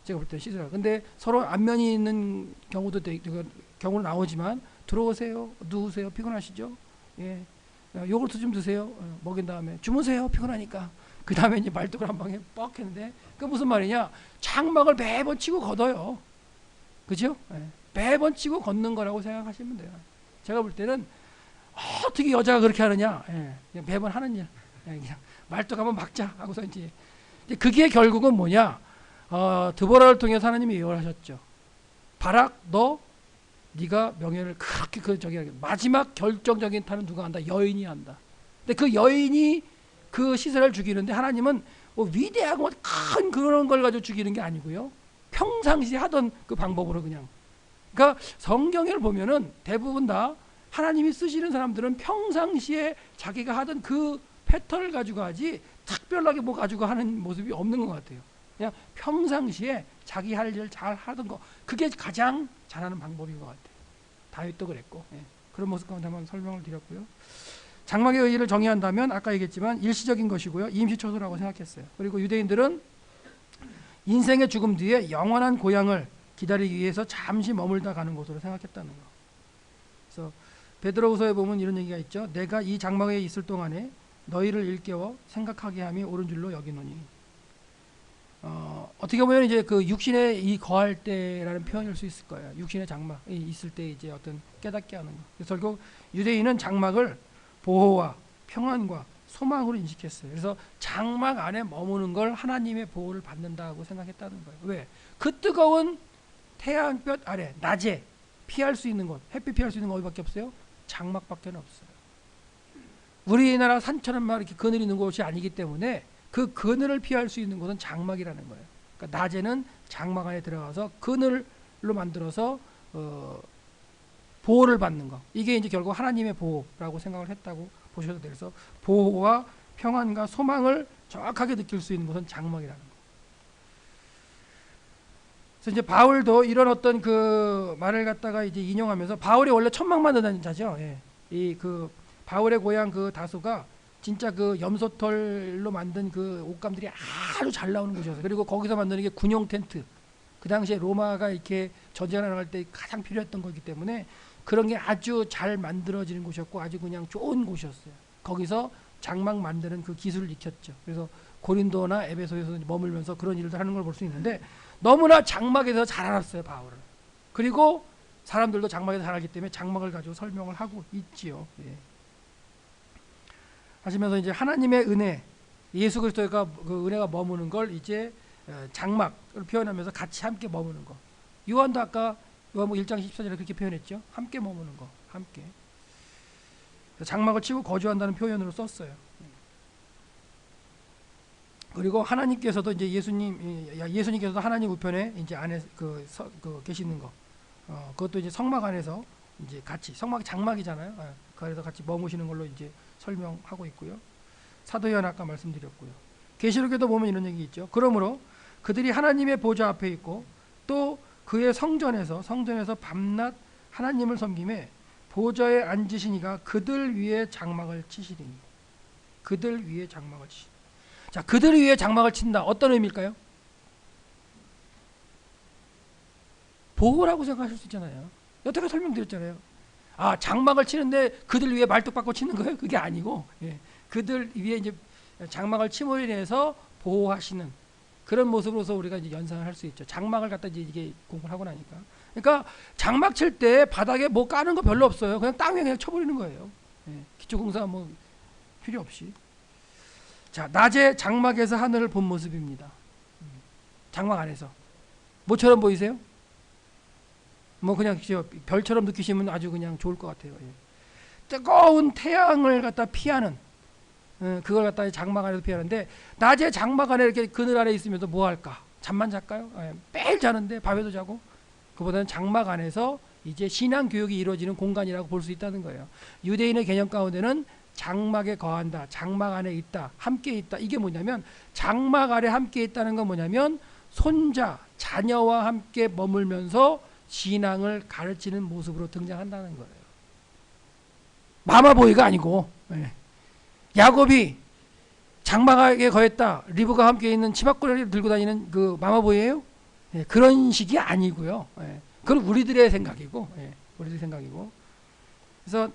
제가 볼 때 시스라. 근데 서로 안면이 있는 경우는 나오지만, 들어오세요, 누우세요, 피곤하시죠? 예, 요구르트 좀 드세요. 먹인 다음에 주무세요, 피곤하니까. 그 다음에 이제 말뚝을 한 방에 뻑 했는데, 그 무슨 말이냐? 장막을 매번 치고 걷어요. 그죠? 예, 매번 치고 걷는 거라고 생각하시면 돼요. 제가 볼 때는 어떻게 여자가 그렇게 하느냐? 예, 그냥 매번 하는 일. 예, 그냥 말뚝 한번 막자 하고서 이제 그게 결국은 뭐냐? 드보라를 통해서 하나님이 예언하셨죠. 바락, 네가 명예를 그렇게 마지막 결정적인 탄은 누가 한다? 여인이 한다. 근데 그 여인이 그 시세라를 죽이는데, 하나님은 뭐 위대하고 큰 그런 걸 가지고 죽이는 게 아니고요, 평상시 하던 그 방법으로 그냥. 그러니까 성경을 보면은 대부분 다 하나님이 쓰시는 사람들은 평상시에 자기가 하던 그 패턴을 가지고 하지 특별하게 뭐 가지고 하는 모습이 없는 것 같아요. 그냥 평상시에 자기 할 일 잘 하던 거, 그게 가장 잘하는 방법인 것 같아요. 다윗도 그랬고. 예. 그런 모습 가운데 한번 설명을 드렸고요. 장막의 의의를 정의한다면 아까 얘기했지만 일시적인 것이고요, 임시초소라고 생각했어요. 그리고 유대인들은 인생의 죽음 뒤에 영원한 고향을 기다리기 위해서 잠시 머물다 가는 곳으로 생각했다는 거. 그래서 베드로후서에 보면 이런 얘기가 있죠. 내가 이 장막에 있을 동안에 너희를 일깨워 생각하게 함이 옳은 줄로 여기노니. 어떻게 보면 이제 그 육신의 이 거할 때라는 표현일 수 있을 거예요. 육신의 장막이 있을 때 이제 어떤 깨닫게 하는 거. 그래서 결국 유대인은 장막을 보호와 평안과 소망으로 인식했어요. 그래서 장막 안에 머무는 걸 하나님의 보호를 받는다고 생각했다는 거예요. 왜? 그 뜨거운 태양볕 아래 낮에 피할 수 있는 곳, 햇빛 피할 수 있는 거 어디밖에 없어요? 장막밖에 없어요. 우리나라 산처럼 막 이렇게 그늘 있는 곳이 아니기 때문에 그 그늘을 피할 수 있는 곳은 장막이라는 거예요. 그러니까 낮에는 장막 안에 들어가서 그늘로 만들어서 보호를 받는 거. 이게 이제 결국 하나님의 보호라고 생각을 했다고 보셔도 돼요. 그래서 보호와 평안과 소망을 정확하게 느낄 수 있는 곳은 장막이라는 거. 그래서 이제 바울도 이런 어떤 그 말을 갖다가 이제 인용하면서, 바울이 원래 천막 만드는 자죠. 예. 이 그 바울의 고향 그 다소가 진짜 그 염소털로 만든 그 옷감들이 아주 잘 나오는 곳이었어요. 그리고 거기서 만드는 게 군용 텐트. 그 당시에 로마가 이렇게 전쟁을 나갈 때 가장 필요했던 거기 때문에 그런 게 아주 잘 만들어지는 곳이었고 아주 그냥 좋은 곳이었어요. 거기서 장막 만드는 그 기술을 익혔죠. 그래서 고린도나 에베소에서 머물면서 그런 일을 하는 걸 볼 수 있는데, 너무나 장막에서 잘 알았어요, 바울을. 그리고 사람들도 장막에서 잘 알기 때문에 장막을 가지고 설명을 하고 있지요. 예. 하시면서 이제 하나님의 은혜, 예수 그리스도가 그 은혜가 머무는 걸 이제 장막을 표현하면서 같이 함께 머무는 거. 요한도 아까 요한복음 1장 14절에 그렇게 표현했죠. 함께 머무는 거, 함께. 장막을 치고 거주한다는 표현으로 썼어요. 그리고 하나님께서도 이제 예수님께서도 하나님 우편에 이제 안에 계시는 거. 그것도 이제 성막 안에서 이제 같이, 성막이 장막이잖아요. 그래서 같이 머무시는 걸로 이제 설명하고 있고요. 사도요한 아까 말씀드렸고요. 계시록에도 보면 이런 얘기 있죠. 그러므로 그들이 하나님의 보좌 앞에 있고 또 그의 성전에서 밤낮 하나님을 섬김에 보좌에 앉으시니가 그들 위에 장막을 치시리니. 그들 위에 장막을 치시니. 자, 그들 위에 장막을 친다. 어떤 의미일까요? 보호라고 생각하실 수 있잖아요. 여태까지 설명드렸잖아요. 아, 장막을 치는데 그들 위에 말뚝박고 치는 거예요? 그게 아니고, 예. 그들 위에 이제 장막을 침으로 인해서 보호하시는 그런 모습으로서 우리가 이제 연상을 할 수 있죠. 장막을 갖다 이게 공부를 하고 나니까. 그러니까 장막 칠 때 바닥에 뭐 까는 거 별로 없어요. 그냥 땅 위에 그냥 쳐버리는 거예요. 예. 기초공사 뭐 필요 없이. 자, 낮에 장막에서 하늘을 본 모습입니다. 장막 안에서. 뭐처럼 보이세요? 뭐 그냥 별처럼 느끼시면 아주 그냥 좋을 것 같아요. 예. 뜨거운 태양을 갖다 피하는, 그걸 갖다 장막 안에서 피하는데, 낮에 장막 안에 이렇게 그늘 아래 있으면서 뭐 할까? 잠만 잘까요? 예. 매일 자는데 밤에도 자고. 그보다는 장막 안에서 이제 신앙 교육이 이루어지는 공간이라고 볼 수 있다는 거예요. 유대인의 개념 가운데는 장막에 거한다, 장막 안에 있다, 함께 있다. 이게 뭐냐면, 장막 아래 함께 있다는 건 뭐냐면 손자, 자녀와 함께 머물면서 신앙을 가르치는 모습으로 등장한다는 거예요. 마마보이가 아니고, 예. 야곱이 장막에 거했다, 리브가 함께 있는 치마꾸러리를 들고 다니는 그 마마보이예요? 예. 그런 식이 아니고요. 예. 그건 우리들의 생각이고, 예. 우리들의 생각이고. 그래서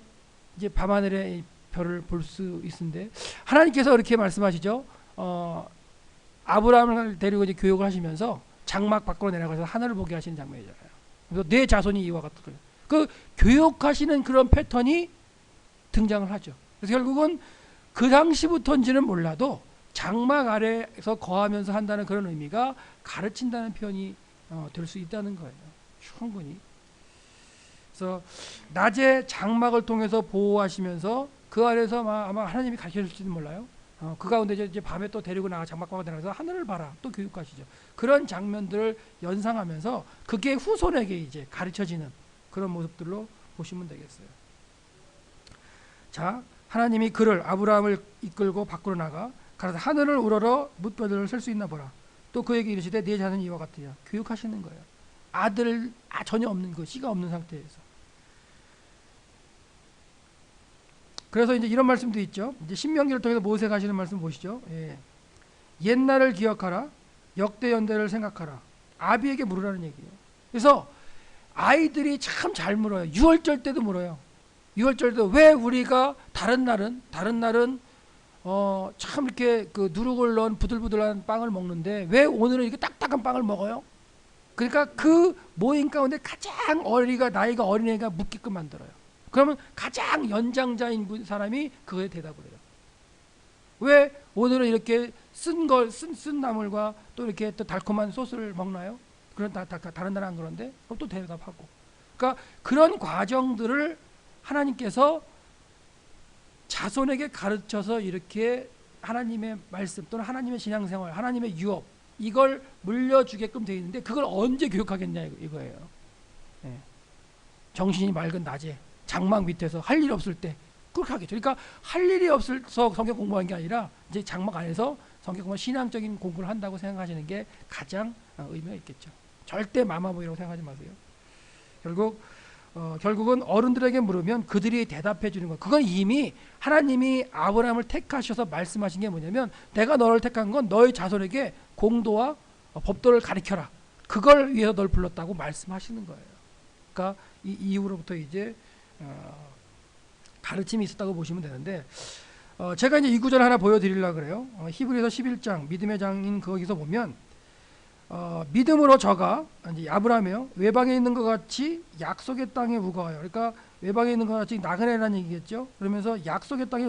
이제 밤하늘의 별을 볼 수 있는데, 하나님께서 이렇게 말씀하시죠. 아브라함을 데리고 이제 교육을 하시면서 장막 밖으로 내려가서 하늘을 보게 하시는 장면이잖아요. 그래서 내 자손이 이와 같을 거예요. 그 교육하시는 그런 패턴이 등장을 하죠. 그래서 결국은 그 당시부터인지는 몰라도 장막 아래에서 거하면서 한다는 그런 의미가 가르친다는 표현이 될 수 있다는 거예요. 충분히. 그래서 낮에 장막을 통해서 보호하시면서 그 아래서 아마 하나님이 가르쳐줄지는 몰라요. 그 가운데 이제 밤에 또 데리고 나가 장막 밖으로 나가서 하늘을 봐라, 또 교육하시죠. 그런 장면들을 연상하면서 그게 후손에게 이제 가르쳐지는 그런 모습들로 보시면 되겠어요. 자, 하나님이 그를, 아브라함을 이끌고 밖으로 나가 가라사 하늘을 우러러 뭇별들을 셀 수 있나 보라. 또 그에게 이르시되 네 자는 이와 같으랴. 교육하시는 거예요. 아들 전혀 없는 거, 씨가 없는 상태에서. 그래서 이제 이런 말씀도 있죠. 이제 신명기를 통해서 모세가 하시는 말씀 보시죠. 예. 옛날을 기억하라, 역대 연대를 생각하라. 아비에게 물으라는 얘기예요. 그래서 아이들이 참 잘 물어요. 유월절 때도 물어요. 유월절 때도 왜 우리가 다른 날은 참 이렇게 그 누룩을 넣은 부들부들한 빵을 먹는데 왜 오늘은 이렇게 딱딱한 빵을 먹어요? 그러니까 그 모임 가운데 가장 나이가 어린 애가 묻게끔 만들어요. 그러면 가장 연장자인 사람이 그거에 대답을 해요. 왜 오늘은 이렇게 쓴 나물과 또 이렇게 또 달콤한 소스를 먹나요? 다른 나라 안 그런데? 그럼 또 대답하고. 그러니까 그런 과정들을 하나님께서 자손에게 가르쳐서 이렇게 하나님의 말씀 또는 하나님의 신앙생활, 하나님의 유업, 이걸 물려주게끔 되어 있는데 그걸 언제 교육하겠냐 이거예요. 네. 정신이 맑은 낮에 장막 밑에서 할 일 없을 때 그렇게 하겠죠. 그러니까 할 일이 없어서 성경 공부한 게 아니라 이제 장막 안에서 성경 공부, 신앙적인 공부를 한다고 생각하시는 게 가장 의미가 있겠죠. 절대 마마보이라고 생각하지 마세요. 결국은 어른들에게 물으면 그들이 대답해 주는 거. 그건 이미 하나님이 아브라함을 택하셔서 말씀하신 게 뭐냐면 내가 너를 택한 건 너의 자손에게 공도와 법도를 가르쳐라. 그걸 위해서 널 불렀다고 말씀하시는 거예요. 그러니까 이 이후로부터 이제 가르침이 있었다고 보시면 되는데 제가 이제 이 구절 하나 보여드리려고 그래요. 히브리서 11장 믿음의 장인 거기서 보면 믿음으로 저가 이제 아브라함이요 외방에 있는 것 같이 약속의 땅에 우거하여, 그러니까 외방에 있는 것 같이 나그네라는 얘기겠죠. 그러면서 약속의 땅에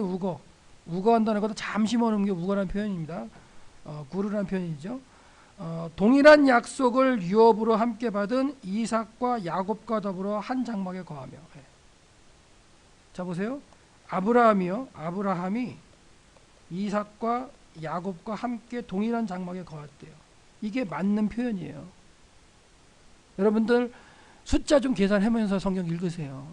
우거한다는 것도 잠시 머는 게 우거라는 표현입니다. 구르라는 표현이죠. 동일한 약속을 유업으로 함께 받은 이삭과 야곱과 더불어 한 장막에 거하며. 자 보세요. 아브라함이 이삭과 야곱과 함께 동일한 장막에 거했대요. 이게 맞는 표현이에요. 여러분들 숫자 좀 계산하면서 성경 읽으세요.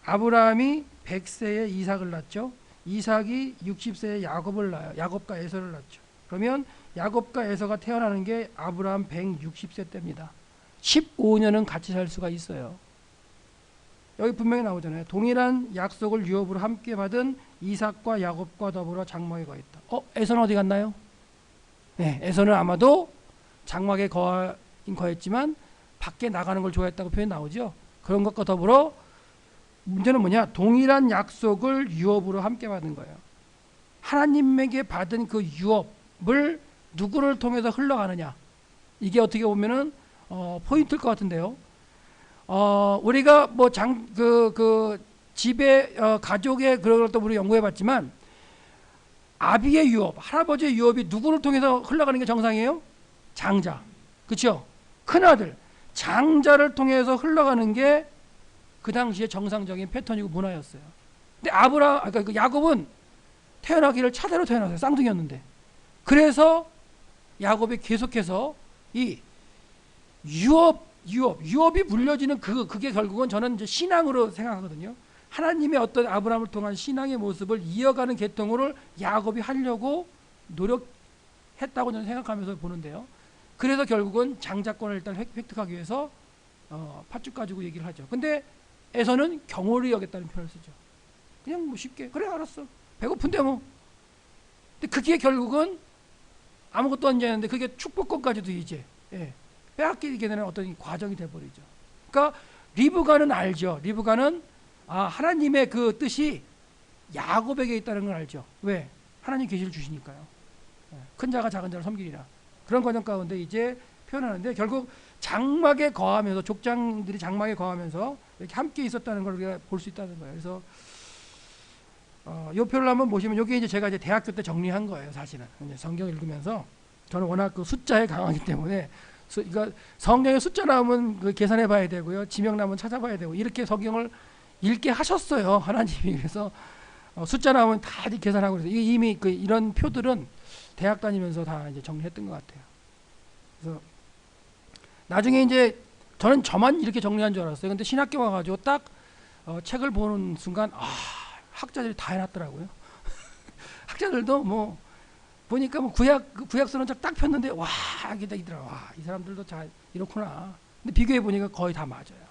아브라함이 100세에 이삭을 낳죠. 이삭이 60세에 야곱을 낳아요. 야곱과 에서를 낳죠. 그러면 야곱과 에서가 태어나는 게 아브라함 160세 때입니다. 15년은 같이 살 수가 있어요. 여기 분명히 나오잖아요. 동일한 약속을 유업으로 함께 받은 이삭과 야곱과 더불어 장막에 거했다. 에서는 어디 갔나요? 네, 에서는 아마도 장막에 거했지만 밖에 나가는 걸 좋아했다고 표현 나오죠. 그런 것과 더불어 문제는 뭐냐? 동일한 약속을 유업으로 함께 받은 거예요. 하나님에게 받은 그 유업을 누구를 통해서 흘러가느냐? 이게 어떻게 보면은 포인트일 것 같은데요. 우리가 뭐 집에 가족의 그런 것도 우리 연구해봤지만 아비의 유업, 할아버지의 유업이 누구를 통해서 흘러가는 게 정상이에요? 장자, 그렇죠? 큰 아들, 장자를 통해서 흘러가는 게 그 당시에 정상적인 패턴이고 문화였어요. 근데 그 야곱은 태어나기를 차대로 태어났어요. 쌍둥이였는데. 그래서 야곱이 계속해서 이 유업이 물려지는 그게 결국은 저는 이제 신앙으로 생각하거든요. 하나님의 어떤 아브라함을 통한 신앙의 모습을 이어가는 계통으로 야곱이 하려고 노력했다고 저는 생각하면서 보는데요. 그래서 결국은 장자권을 일단 획득하기 위해서 팥죽 가지고 얘기를 하죠. 근데 에서는 경홀히 여겼다는 표현을 쓰죠. 그냥 뭐 쉽게 그래 알았어. 배고픈데 뭐. 근데 그게 결국은 아무것도 안 되는데 그게 축복권까지도 이제 빼앗기게 되는 어떤 과정이 돼버리죠. 그러니까 리브가는 알죠. 리브가는 하나님의 그 뜻이 야곱에게 있다는 걸 알죠. 왜? 하나님 계시를 주시니까요. 큰 자가 작은 자를 섬기리라. 그런 과정 가운데 이제 표현하는데 결국 장막에 거하면서 족장들이 장막에 거하면서 이렇게 함께 있었다는 걸 우리가 볼 수 있다는 거예요. 그래서 이 표를 한번 보시면 이게 이제 제가 이제 대학교 때 정리한 거예요. 사실은 이제 성경 읽으면서 저는 워낙 그 숫자에 강하기 때문에 그러니까 성경에 숫자 나오면 그 계산해 봐야 되고요. 지명 나오면 찾아봐야 되고 이렇게 성경을 읽게 하셨어요. 하나님이. 그래서 숫자 나오면 다 계산하고 그래서 이미 이런 표들은 대학 다니면서 다 이제 정리했던 것 같아요. 그래서 나중에 이제 저는 저만 이렇게 정리한 줄 알았어요. 근데 신학교 와가지고 딱 책을 보는 순간 학자들이 다 해놨더라고요. 학자들도 뭐 보니까 뭐 구약서는 딱 폈는데 와 이게 딱 있더라. 와 이 사람들도 잘 이렇구나. 근데 비교해 보니까 거의 다 맞아요.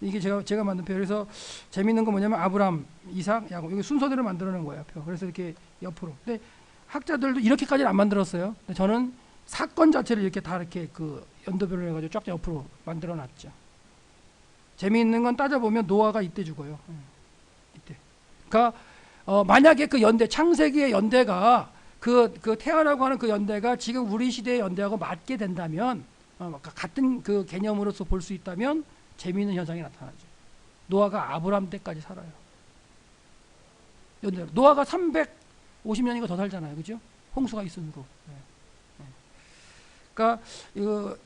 이게 제가 만든 표. 그래서 재밌는 건 뭐냐면 아브람, 이삭, 야곱 여기 순서대로 만들어낸 거예요. 표. 그래서 이렇게 옆으로. 근데 학자들도 이렇게까지는 안 만들었어요. 근데 저는 사건 자체를 이렇게 다 이렇게 그 연도별로 해가지고 쫙 옆으로 만들어놨죠. 재미있는 건 따져보면 노아가 이때 죽어요. 이때. 그러니까 만약에 그 연대 창세기의 연대가 그 태어나고 하는 그 연대가 지금 우리 시대의 연대하고 맞게 된다면 같은 그 개념으로서 볼 수 있다면 재미있는 현상이 나타나죠. 노아가 아브람 때까지 살아요. 연대로. 노아가 350년인가 더 살잖아요. 그죠? 홍수가 있은 후로. 그러니까 이거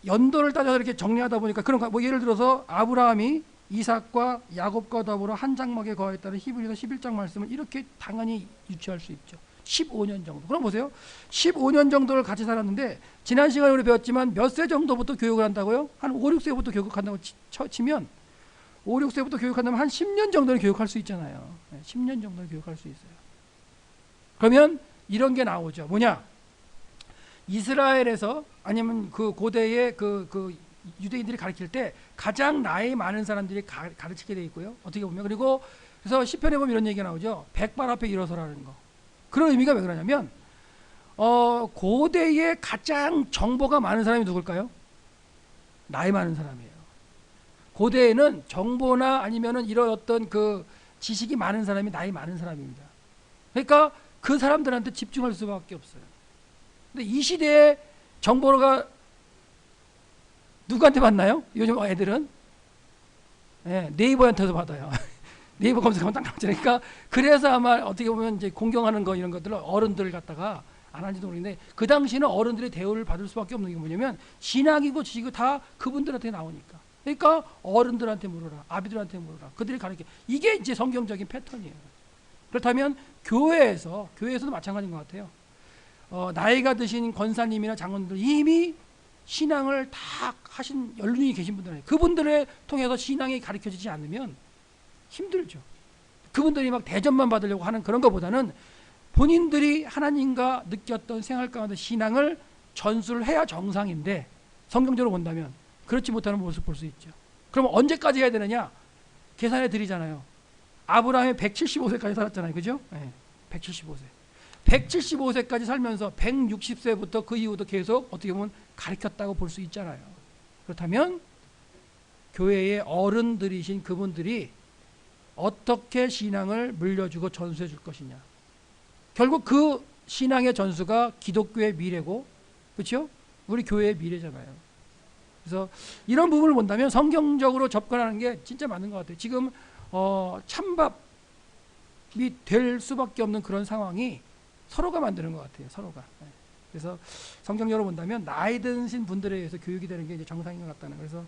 연도를 따져서 이렇게 정리하다 보니까 그런 뭐 예를 들어서 아브라함이 이삭과 야곱과 더불어 한 장막에 거했다는 히브리서 11장 말씀을 이렇게 당연히 유추할 수 있죠. 15년 정도. 그럼 보세요. 15년 정도를 같이 살았는데 지난 시간에 우리 배웠지만 몇 세 정도부터 교육을 한다고요? 한 5, 6세부터 교육한다고 치면 5, 6세부터 교육한다면 한 10년 정도는 교육할 수 있잖아요. 10년 정도는 교육할 수 있어요. 그러면 이런 게 나오죠. 뭐냐? 이스라엘에서 아니면 그 고대의 그 유대인들이 가르칠 때 가장 나이 많은 사람들이 가르치게 돼 있고요. 어떻게 보면 그리고 그래서 시편에 보면 이런 얘기가 나오죠. 백발 앞에 일어서라는 거. 그런 의미가 왜 그러냐면 고대에 가장 정보가 많은 사람이 누굴까요? 나이 많은 사람이에요. 고대에는 정보나 아니면은 이런 어떤 그 지식이 많은 사람이 나이 많은 사람입니다. 그러니까 그 사람들한테 집중할 수밖에 없어요. 근데 이 시대에 정보가 누구한테 받나요? 요즘 애들은 네이버한테서 받아요. 네이버 검색하면 딱 나오죠. 그러니까 그래서 아마 어떻게 보면 이제 공경하는 거 이런 것들을 어른들 갖다가 안 하는지도 모르겠는데 그 당시는 어른들의 대우를 받을 수밖에 없는 게 뭐냐면 신학이고 지식이 다 그분들한테 나오니까. 그러니까 어른들한테 물어라, 아비들한테 물어라, 그들이 가르쳐. 이게 이제 성경적인 패턴이에요. 그렇다면 교회에서도 마찬가지인 것 같아요. 나이가 드신 권사님이나 장로님들 이미 신앙을 다 하신 연륜이 계신 분들 그분들을 통해서 신앙이 가르쳐지지 않으면 힘들죠. 그분들이 막 대접만 받으려고 하는 그런 것보다는 본인들이 하나님과 느꼈던 생활 가운데 신앙을 전수를 해야 정상인데 성경적으로 본다면 그렇지 못하는 모습을 볼 수 있죠. 그럼 언제까지 해야 되느냐? 계산해 드리잖아요. 아브라함이 175세까지 살았잖아요. 그죠? 네, 175세. 175세까지 살면서 160세부터 그 이후도 계속 어떻게 보면 가르쳤다고 볼 수 있잖아요. 그렇다면 교회의 어른들이신 그분들이 어떻게 신앙을 물려주고 전수해 줄 것이냐. 결국 그 신앙의 전수가 기독교의 미래고, 그렇죠? 우리 교회의 미래잖아요. 그래서 이런 부분을 본다면 성경적으로 접근하는 게 진짜 맞는 것 같아요. 지금 찬밥이 될 수밖에 없는 그런 상황이 서로가 만드는 것 같아요. 서로가. 그래서 성경적으로 본다면 나이 드신 분들에 의해서 교육이 되는 게 이제 정상인 것 같다는. 그래서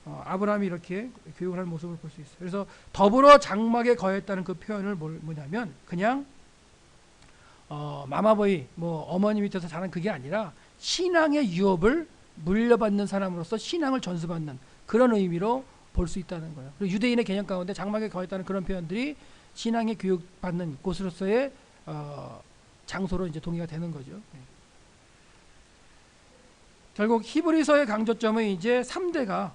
아브라함이 이렇게 교육을 하는 모습을 볼 수 있어요. 그래서 더불어 장막에 거했다는 그 표현을 뭐냐면 그냥 마마보이 어머니 밑에서 자란 그게 아니라 신앙의 유업을 물려받는 사람으로서 신앙을 전수받는 그런 의미로 볼 수 있다는 거예요. 그리고 유대인의 개념 가운데 장막에 거했다는 그런 표현들이 신앙의 교육받는 곳으로서의 장소로 이제 동의가 되는 거죠. 결국 히브리서의 강조점은 이제 3대가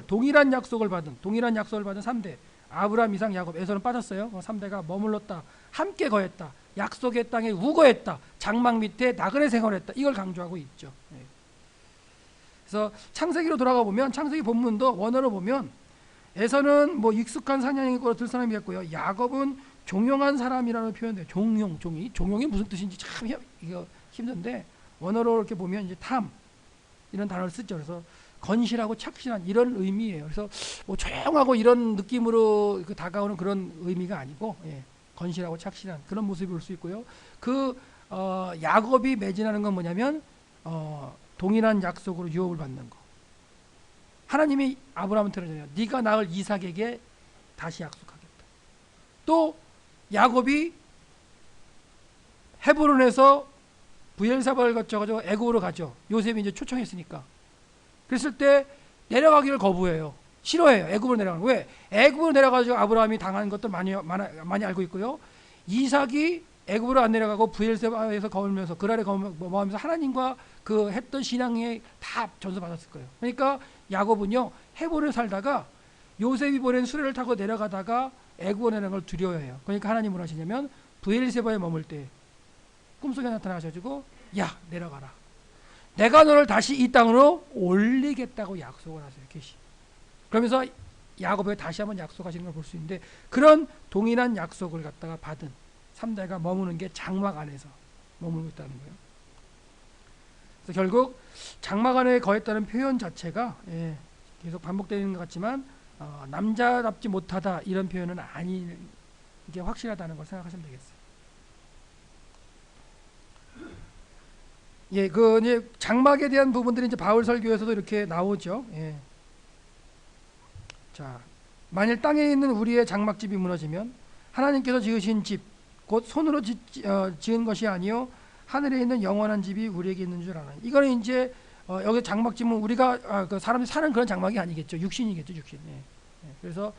동일한 약속을 받은 3대 아브라함, 이삭, 야곱에서는 빠졌어요. 3대가 머물렀다, 함께 거했다, 약속의 땅에 우거했다, 장막 밑에 나그네 생활했다. 이걸 강조하고 있죠. 그래서 창세기로 돌아가 보면 창세기 본문도 원어로 보면 에서는 익숙한 사냥이고 들 사람이었고요. 야곱은 종용한 사람이라는 표현돼요. 종용이 무슨 뜻인지 참 이거 힘든데 원어로 이렇게 보면 이제 탐 이런 단어를 쓰죠. 그래서 건실하고 착실한 이런 의미예요. 그래서 조용하고 이런 느낌으로 다가오는 그런 의미가 아니고 건실하고 착실한 그런 모습을 볼 수 있고요. 야곱이 매진하는 건 뭐냐면 동일한 약속으로 유업을 받는 거. 하나님이 아브라함한테 그러잖아요. 네가 낳을 이삭에게 다시 약속하겠다. 또 야곱이 헤브론에서 브엘사바를 거쳐가지고 애굽으로 가죠. 요셉이 이제 초청했으니까. 그랬을 때 내려가기를 거부해요. 싫어해요. 애굽으로 내려가는 거. 왜? 애굽으로 내려가지고 아브라함이 당한 것도 많이 알고 있고요. 이삭이 애굽으로 안 내려가고 브엘세바에서 거울면서 그랄에 거하면서 하나님과 그 했던 신앙에 다 전수받았을 거예요. 그러니까 야곱은요 헤브론에 살다가 요셉이 보낸 수레를 타고 내려가다가 애굽으로 내려가는 걸 두려워해요. 그러니까 하나님은 뭐라 하시냐면 브엘세바에 머물 때 꿈속에 나타나셔가지고 야 내려가라. 내가 너를 다시 이 땅으로 올리겠다고 약속을 하세요. 계시. 그러면서 야곱에게 다시 한번 약속하시는 걸 볼 수 있는데 그런 동일한 약속을 갖다가 받은 3대가 머무는 게 장막 안에서 머물고 있다는 거예요. 그래서 결국 장막 안에 거했다는 표현 자체가 계속 반복되는 것 같지만 남자답지 못하다 이런 표현은 아닌 게 확실하다는 걸 생각하시면 되겠어요. 이제 장막에 대한 부분들이 이제 바울 설교에서도 이렇게 나오죠. 자, 만일 땅에 있는 우리의 장막집이 무너지면 하나님께서 지으신 집, 곧 손으로 지은 것이 아니요 하늘에 있는 영원한 집이 우리에게 있는 줄 아나니. 이거는 이제 여기 장막집은 우리가 그 사람이 사는 그런 장막이 아니겠죠. 육신이겠죠, 육신. 그래서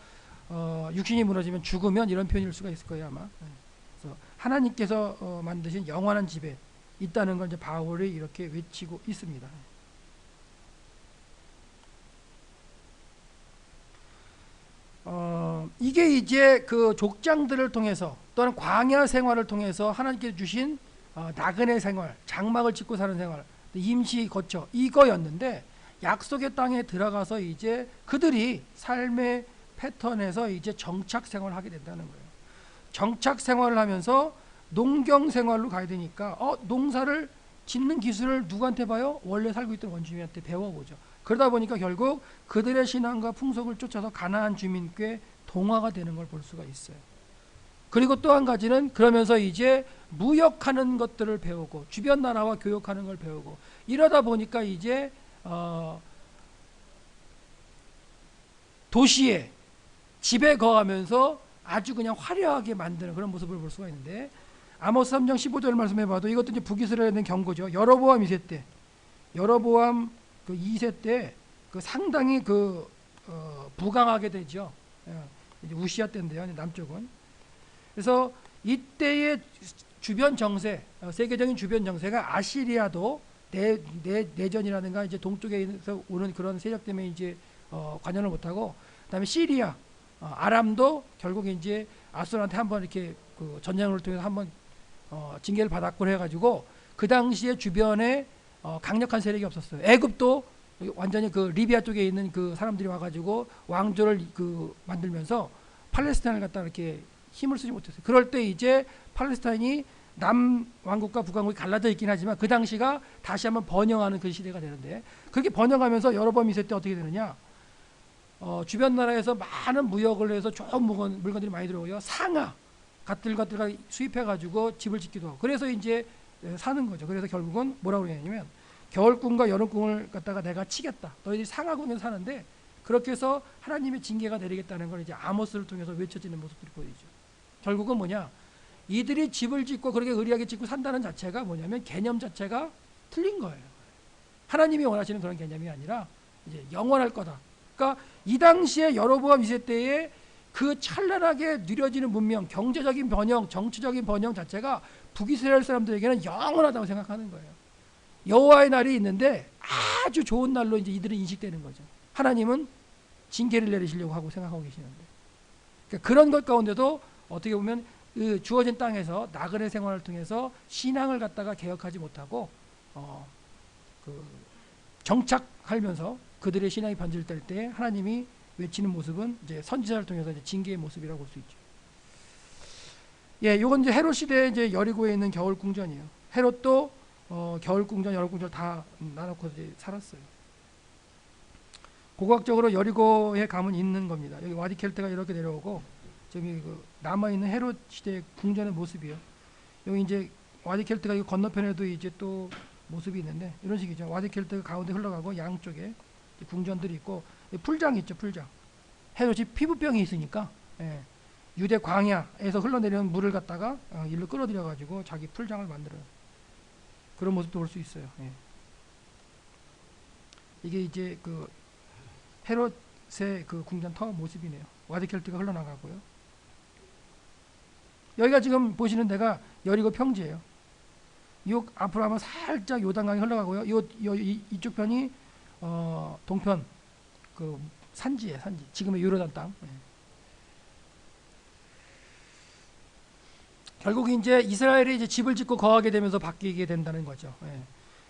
육신이 무너지면 죽으면 이런 표현일 수가 있을 거예요 아마. 그래서 하나님께서 만드신 영원한 집에 있다는 걸 이제 바울이 이렇게 외치고 있습니다. 이게 이제 그 족장들을 통해서 또는 광야 생활을 통해서 하나님께서 주신 나그네 생활, 장막을 짓고 사는 생활, 임시 거처 이거였는데 약속의 땅에 들어가서 이제 그들이 삶의 패턴에서 이제 정착 생활을 하게 된다는 거예요. 정착 생활을 하면서 농경 생활로 가야 되니까 농사를 짓는 기술을 누구한테 봐요? 원래 살고 있던 원주민한테 배워보죠. 그러다 보니까 결국 그들의 신앙과 풍속을 쫓아서 가나안 주민께 동화가 되는 걸 볼 수가 있어요. 그리고 또 한 가지는 그러면서 이제 무역하는 것들을 배우고 주변 나라와 교역하는 걸 배우고 이러다 보니까 이제 도시에 집에 거하면서 아주 그냥 화려하게 만드는 그런 모습을 볼 수가 있는데 아모스 3장 15절 말씀해봐도 이것도 이제 북이스라엘에 있는 경고죠. 여로보암 2세 때, 여로보암 그 2세 때 그 상당히 부강하게 되죠. 이제 우시아 때인데요, 남쪽은. 그래서 이때의 주변 정세, 세계적인 주변 정세가 아시리아도 내전이라든가 이제 동쪽에서 오는 그런 세력 때문에 이제 관여를 못하고, 그다음에 시리아, 아람도 결국에 이제 아수르한테 한번 이렇게 그 전쟁을 통해서 한번 징계를 받았고 해가지고 그 당시에 주변에 강력한 세력이 없었어요. 애굽도 완전히 그 리비아 쪽에 있는 그 사람들이 와가지고 왕조를 그 만들면서 팔레스타인을 갖다 이렇게 힘을 쓰지 못했어요. 그럴 때 이제 팔레스타인이 남왕국과 북왕국이 갈라져 있긴 하지만 그 당시가 다시 한번 번영하는 그 시대가 되는데, 그렇게 번영하면서 여러 번 있을 때 어떻게 되느냐, 주변 나라에서 많은 무역을 해서 좋은 물건들이 많이 들어오고요. 상하 같은 것들을 수입해 가지고 집을 짓기도 하고, 그래서 이제 사는 거죠. 그래서 결국은 뭐라고 그러냐면, 겨울궁과 여름궁을 갖다가 내가 치겠다, 너희들이 상하궁에서 사는데, 그렇게 해서 하나님의 징계가 내리겠다는 걸 이제 아모스를 통해서 외쳐지는 모습들이 보이죠. 결국은 뭐냐, 이들이 집을 짓고 그렇게 의리하게 짓고 산다는 자체가 뭐냐면 개념 자체가 틀린 거예요. 하나님이 원하시는 그런 개념이 아니라 이제 영원할 거다. 그러니까 이 당시에 여로보암 2세 때에 그 찬란하게 누려지는 문명, 경제적인 번영, 정치적인 번영 자체가 북이스라엘 사람들에게는 영원하다고 생각하는 거예요. 여호와의 날이 있는데 아주 좋은 날로 이제 이들은 인식되는 거죠. 하나님은 징계를 내리시려고 하고 생각하고 계시는데, 그러니까 그런 것 가운데도 어떻게 보면 그 주어진 땅에서 나그네 생활을 통해서 신앙을 갖다가 개혁하지 못하고 그 정착하면서 그들의 신앙이 번질될 때 하나님이 외치는 모습은 이제 선지자를 통해서 이제 징계의 모습이라고 볼 수 있죠. 예, 이건 이제 헤롯 시대에 이제 여리고에 있는 겨울 궁전이에요. 헤롯도 겨울 궁전, 여름 궁전 다 나눠서 이제 살았어요. 고고학적으로 여리고에 가면 있는 겁니다. 여기 와디켈트가 이렇게 내려오고, 저기 그 남아 있는 헤롯 시대 궁전의 모습이요. 여기 이제 와디켈트가 이 건너편에도 이제 또 모습이 있는데 이런 식이죠. 와디켈트가 가운데 흘러가고 양쪽에 궁전들이 있고, 풀장 있죠, 풀장. 헤롯이 피부병이 있으니까 유대 광야에서 흘러내리는 물을 갖다가 일로 끌어들여 가지고 자기 풀장을 만들어요. 그런 모습도 볼 수 있어요. 이게 이제 그 헤롯의 그 궁전 타워 모습이네요. 와디켈트가 흘러나가고요. 여기가 지금 보시는 데가 여리고 평지예요. 요 앞으로 하면 살짝 요단강이 흘러가고요. 이쪽 편이 동편 그 산지예요, 산지. 지금의 요르단 땅. 결국 이제 이스라엘이 이제 집을 짓고 거하게 되면서 바뀌게 된다는 거죠.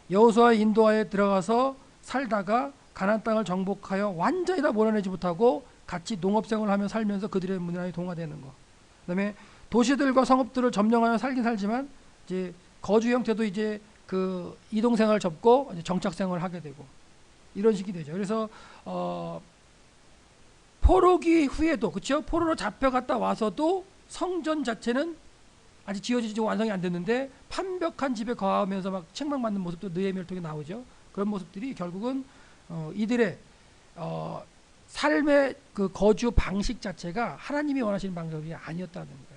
여호수아 인도하에 들어가서 살다가 가나안 땅을 정복하여 완전히 다 몰아내지 못하고 같이 농업생활을 하며 살면서 그들의 문화에 동화되는 거. 그다음에 도시들과 성읍들을 점령하여 살긴 살지만 이제 거주 형태도 이제 그 이동생활을 접고 이제 정착생활을 하게 되고 이런 식이 되죠. 그래서 포로기 후에도, 그렇죠? 포로로 잡혀갔다 와서도 성전 자체는 아직 지어지지 완성이 안 됐는데 판벽한 집에 거하면서 막 책망받는 모습도 느헤미야를 통해 나오죠. 그런 모습들이 결국은 이들의 삶의 그 거주 방식 자체가 하나님이 원하시는 방식이 아니었다는 거예요.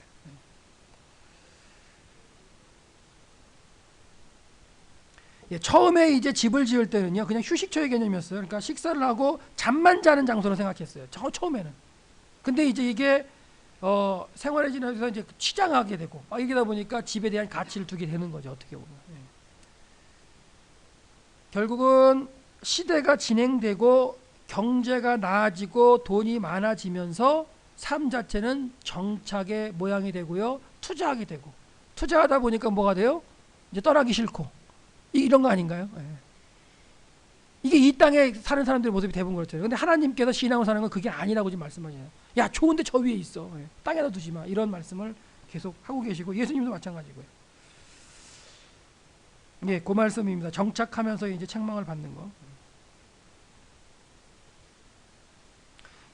처음에 이제 집을 지을 때는요, 그냥 휴식처의 개념이었어요. 그러니까 식사를 하고 잠만 자는 장소로 생각했어요. 처음에는. 근데 이제 이게 생활에 지나면서 이제 치장하게 되고 이러다 보니까 집에 대한 가치를 두게 되는 거죠. 어떻게 보면. 결국은 시대가 진행되고 경제가 나아지고 돈이 많아지면서 삶 자체는 정착의 모양이 되고요, 투자하게 되고, 투자하다 보니까 뭐가 돼요? 이제 떠나기 싫고, 이런 거 아닌가요? 이게 이 땅에 사는 사람들의 모습이 대부분 그렇죠. 근데 하나님께서 신앙을 사는 건 그게 아니라고 지금 말씀하시네요. 야, 좋은데 저 위에 있어. 땅에다 두지 마. 이런 말씀을 계속 하고 계시고, 예수님도 마찬가지고요. 그 말씀입니다. 정착하면서 이제 책망을 받는 거.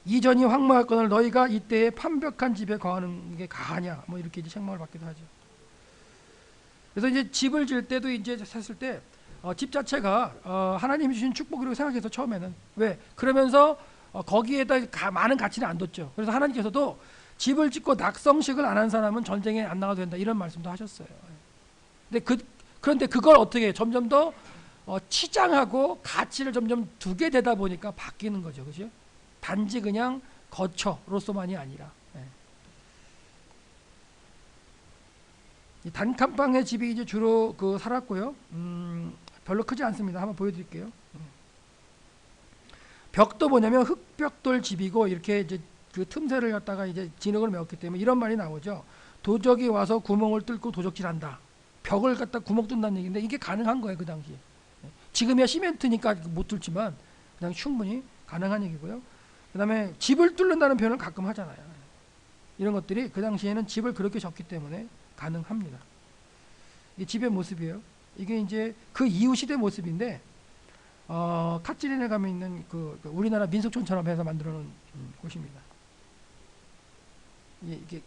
이전이 황무할거늘 너희가 이때에 판벽한 집에 거하는 게 가하냐, 뭐 이렇게 이제 책망을 받기도 하죠. 그래서 이제 집을 지을 때도 이제 샀을 때 집 자체가 하나님이 주신 축복이라고 생각해서 처음에는, 왜? 그러면서 거기에다 많은 가치는 안 뒀죠. 그래서 하나님께서도 집을 짓고 낙성식을 안 한 사람은 전쟁에 안 나가도 된다, 이런 말씀도 하셨어요. 그런데 그걸 어떻게 점점 더 치장하고 가치를 점점 두게 되다 보니까 바뀌는 거죠, 그죠? 단지 그냥 거처로서만이 아니라. 단칸방의 집이 이제 주로 살았고요. 별로 크지 않습니다. 한번 보여드릴게요. 벽도 뭐냐면 흙벽돌 집이고 이렇게 이제 그 틈새를 갖다가 이제 진흙을 메웠기 때문에 이런 말이 나오죠. 도적이 와서 구멍을 뚫고 도적질한다. 벽을 갖다 구멍 뚫는다는 얘기인데 이게 가능한 거예요 그 당시에. 지금이야 시멘트니까 못 뚫지만 그냥 충분히 가능한 얘기고요. 그 다음에 집을 뚫는다는 표현을 가끔 하잖아요. 이런 것들이 그 당시에는 집을 그렇게 졌기 때문에 가능합니다. 이게 집의 모습이에요. 이게 이제 그 이후 시대 모습인데 카츠린에 가면 있는 그 우리나라 민속촌처럼 해서 만들어 놓은 곳입니다. 이게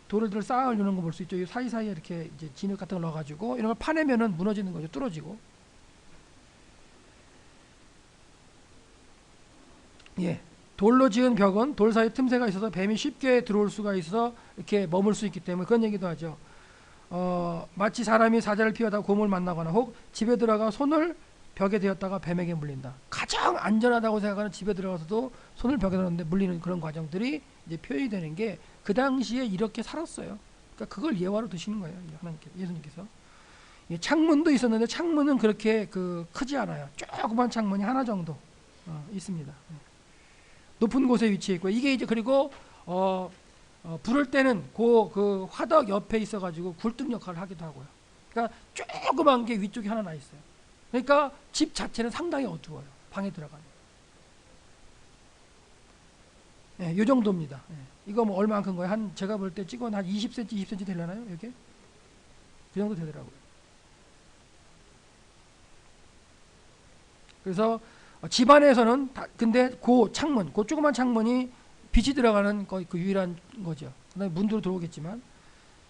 돌을 쌓아 올리는 거 볼 수 있죠. 이 사이사이에 이렇게 이제 진흙 같은 걸 넣어가지고 이런 걸 파내면은 무너지는 거죠. 뚫어지고. 예. 돌로 지은 벽은 돌 사이 틈새가 있어서 뱀이 쉽게 들어올 수가 있어 이렇게 머물 수 있기 때문에 그런 얘기도 하죠. 마치 사람이 사자를 피하다가 곰을 만나거나 혹 집에 들어가 손을 벽에 대었다가 뱀에게 물린다. 가장 안전하다고 생각하는 집에 들어가서도 손을 벽에 대었는데 물리는 그런 과정들이 이제 표현이 되는 게 그 당시에 이렇게 살았어요. 그러니까 그걸 예화로 드시는 거예요. 하나님께서, 예수님께서. 창문도 있었는데 창문은 그렇게 크지 않아요. 조그만 창문이 하나 정도 있습니다. 높은 곳에 위치해 있고 이게 이제 그리고 부를 때는 그 화덕 옆에 있어가지고 굴뚝 역할을 하기도 하고요. 그러니까 조그만 게 위쪽에 하나 나 있어요. 그러니까 집 자체는 상당히 어두워요. 방에 들어가면. 네, 이 정도입니다. 네. 이거 뭐 얼마 안 큰 거예요? 한 제가 볼 때 찍어는 한 20cm, 20cm 되려나요? 이렇게? 그 정도 되더라고요. 그래서 집안에서는 근데 그 창문, 그 조그만 창문이 빛이 들어가는 거의 그 유일한 거죠. 그다음에 문도 들어오겠지만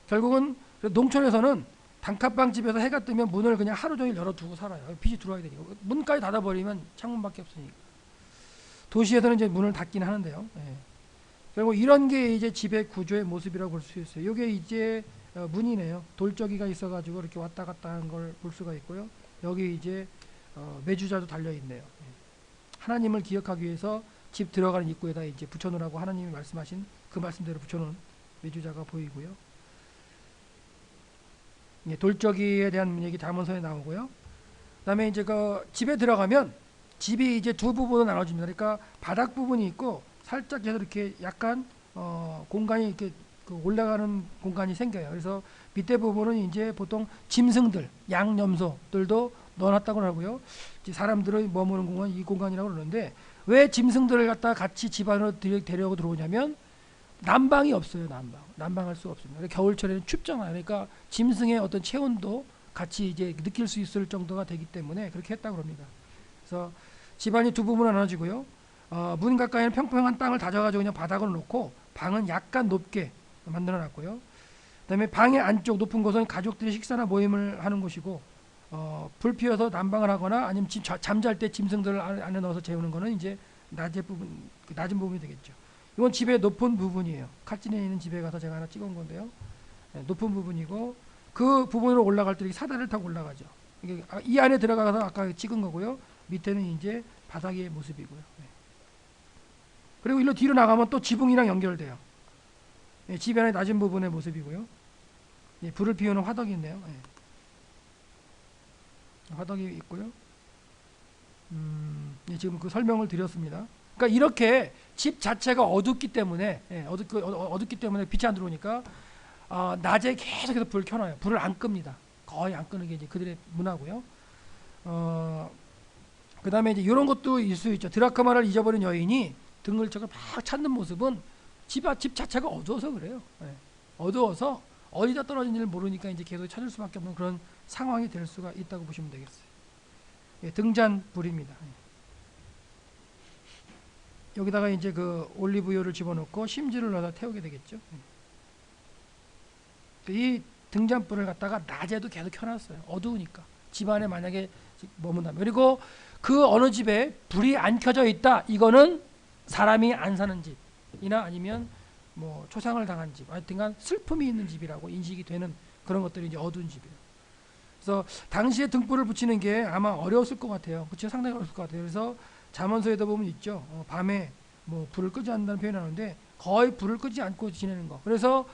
결국은 농촌에서는 단칸방 집에서 해가 뜨면 문을 그냥 하루 종일 열어두고 살아요. 빛이 들어와야 되니까. 문까지 닫아버리면 창문밖에 없으니까. 도시에서는 이제 문을 닫긴 하는데요. 예. 결국 이런 게 이제 집의 구조의 모습이라고 볼 수 있어요. 이게 이제 문이네요. 돌적이가 있어가지고 이렇게 왔다 갔다 하는 걸 볼 수가 있고요. 여기 이제 매주자도 달려 있네요. 하나님을 기억하기 위해서 집 들어가는 입구에다 이제 붙여놓으라고 하나님이 말씀하신 그 말씀대로 붙여놓은 매주자가 보이고요. 예, 돌적이에 대한 얘기 다문서에 나오고요. 그다음에 이제 그 집에 들어가면 집이 이제 두 부분으로 나눠집니다. 그러니까 바닥 부분이 있고 살짝 해서 이렇게 약간 공간이 이렇게 올라가는 공간이 생겨요. 그래서 밑에 부분은 이제 보통 짐승들, 양념소들도 넣어놨다고 하고요. 사람들의 머무는 공간 이 공간이라고 그러는데 왜 짐승들을 갖다 같이 집 안으로 데려오고 들어오냐면 난방이 없어요. 난방할 수 없습니다. 겨울철에는 춥잖아요. 그러니까 짐승의 어떤 체온도 같이 이제 느낄 수 있을 정도가 되기 때문에 그렇게 했다고 합니다. 그래서 집안이 두 부분으로 나눠지고요. 문 가까이는 평평한 땅을 다져가지고 그냥 바닥을 놓고 방은 약간 높게 만들어 놨고요. 그다음에 방의 안쪽 높은 곳은 가족들이 식사나 모임을 하는 곳이고 불 피워서 난방을 하거나 아니면 잠잘 때 짐승들을 안에 넣어서 재우는 거는 이제 낮은 부분이 되겠죠. 이건 집의 높은 부분이에요. 칼진에 있는 집에 가서 제가 하나 찍은 건데요. 네, 높은 부분이고 그 부분으로 올라갈 때 사다리를 타고 올라가죠. 이게 이 안에 들어가서 아까 찍은 거고요. 밑에는 이제 바닥의 모습이고요. 네. 그리고 일로 뒤로 나가면 또 지붕이랑 연결돼요. 네, 집 안의 낮은 부분의 모습이고요. 네, 불을 피우는 화덕이 있네요. 네. 화덕이 있고요. 네, 지금 그 설명을 드렸습니다. 그러니까 이렇게 집 자체가 어둡기 때문에 어둡기 때문에 빛이 안 들어오니까 낮에 계속해서 불을 켜놔요. 불을 안 끕니다. 거의 안 끄는 게 이제 그들의 문화고요. 그 다음에 이제 이런 것도 있을 수 있죠. 드라크마를 잊어버린 여인이 등글적을 막 찾는 모습은 집 자체가 어두워서 그래요. 네. 어두워서 어디다 떨어진지를 모르니까 이제 계속 찾을 수밖에 없는 그런 상황이 될 수가 있다고 보시면 되겠어요. 예, 등잔불입니다. 여기다가 이제 그 올리브유를 집어넣고 심지를 넣어서 태우게 되겠죠. 이 등잔불을 갖다가 낮에도 계속 켜놨어요. 어두우니까. 집안에 만약에 머문다면. 그리고 그 어느 집에 불이 안 켜져 있다. 이거는 사람이 안 사는 집이나 아니면 뭐 초상을 당한 집, 하여튼간 슬픔이 있는 집이라고 인식이 되는 그런 것들이 이제 어두운 집이에요. 그래서 당시에 등불을 붙이는 게 아마 어려웠을 것 같아요. 그쵸? 상당히 어려웠을 것 같아요. 그래서 잠언서에도 보면 있죠. 밤에 뭐 불을 끄지 않는다는 표현을 하는데 거의 불을 끄지 않고 지내는 거. 그래서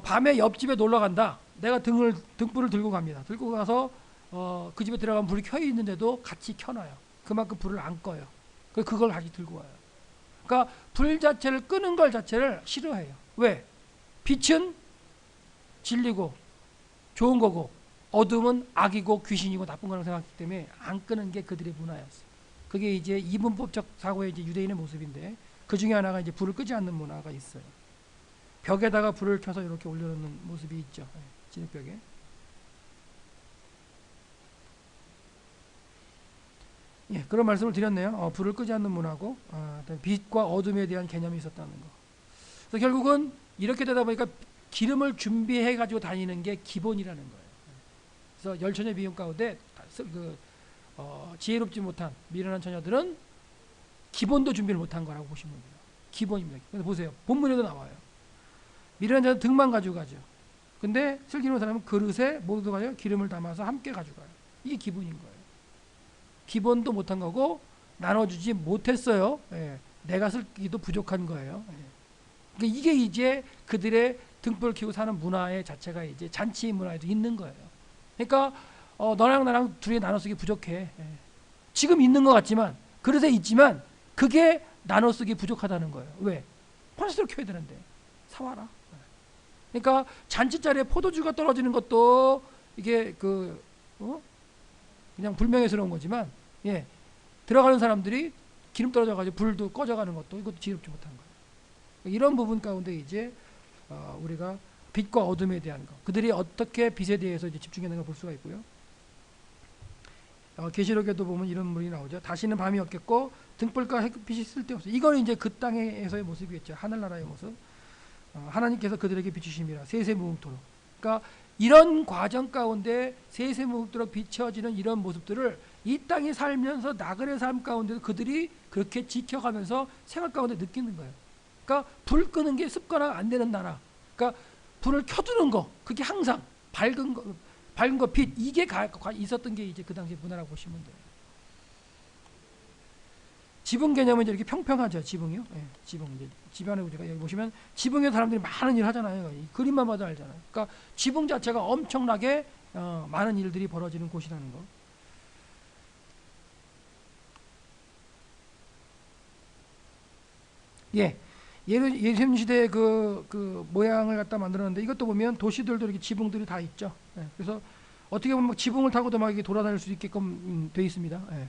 밤에 옆집에 놀러 간다. 내가 등불을 들고 갑니다. 들고 가서 그 집에 들어가면 불이 켜 있는데도 같이 켜놔요. 그만큼 불을 안 꺼요. 그걸 다시 들고 와요. 그러니까 불 자체를 끄는 걸 자체를 싫어해요. 왜? 빛은 진리고 좋은 거고 어둠은 악이고 귀신이고 나쁜 거라고 생각했기 때문에 안 끄는 게 그들의 문화였어요. 그게 이제 이분법적 사고의 이제 유대인의 모습인데 그 중에 하나가 이제 불을 끄지 않는 문화가 있어요. 벽에다가 불을 켜서 이렇게 올려놓는 모습이 있죠. 진흙벽에. 예, 그런 말씀을 드렸네요. 불을 끄지 않는 문화고 빛과 어둠에 대한 개념이 있었다는 거. 그래서 결국은 이렇게 되다 보니까 기름을 준비해 가지고 다니는 게 기본이라는 거예요. 그래서 열처녀 비유 가운데 지혜롭지 못한 미련한 처녀들은 기본도 준비를 못한 거라고 보시면 돼요. 기본입니다. 그래서 보세요. 본문에도 나와요. 미련한 자는 등만 가지고 가죠. 근데 슬기로운 사람은 그릇에 모두 가져 기름을 담아서 함께 가져가요. 이게 기본인 거예요. 기본도 못한 거고 나눠주지 못했어요. 예. 내가 쓰기도 부족한 거예요. 예. 그러니까 이게 이제 그들의 등불을 켜고 사는 문화의 자체가 이제 잔치 문화에도 있는 거예요. 그러니까 너랑 나랑 둘이 나눠 쓰기 부족해. 예. 지금 있는 것 같지만 그릇에 있지만 그게 나눠 쓰기 부족하다는 거예요. 왜? 콘센트를 켜야 되는데 사와라. 그러니까 잔치 자리에 포도주가 떨어지는 것도 이게 그냥 불명예스러운 거지만 예, 들어가는 사람들이 기름 떨어져가지고 불도 꺼져가는 것도 이것도 지혜롭지 못한 거예요. 이런 부분 가운데 이제 우리가 빛과 어둠에 대한 거, 그들이 어떻게 빛에 대해서 이제 집중했는가 볼 수가 있고요. 계시록에도 보면 이런 물이 나오죠. 다시는 밤이 없겠고 등불과 햇빛이 쓸데없어. 이건 이제 그 땅에서의 모습이겠죠. 하늘나라의 모습. 하나님께서 그들에게 비추심이라 세세무궁토록. 그러니까 이런 과정 가운데 세세무궁토록 비춰지는 이런 모습들을 이 땅에 살면서 나그네 삶 가운데도 그들이 그렇게 지켜가면서 생활 가운데 느끼는 거예요. 그러니까 불 끄는 게 습관화 안 되는 나라. 그러니까 불을 켜두는 거, 그게 항상 밝은 거, 빛, 이게 있었던 게 이제 그 당시 문화라고 보시면 돼요. 지붕 개념은 이제 이렇게 평평하죠. 지붕이요. 예, 지붕 이제 집안에 우리가 여기 보시면 지붕에 사람들이 많은 일 하잖아요. 이 그림만 봐도 알잖아요. 그러니까 지붕 자체가 엄청나게 많은 일들이 벌어지는 곳이라는 거. 예, 예수님 시대의 그 모양을 갖다 만들었는데 이것도 보면 도시들도 이렇게 지붕들이 다 있죠. 예, 그래서 어떻게 보면 막 지붕을 타고도 막 이렇게 돌아다닐 수 있게끔 돼 있습니다. 예.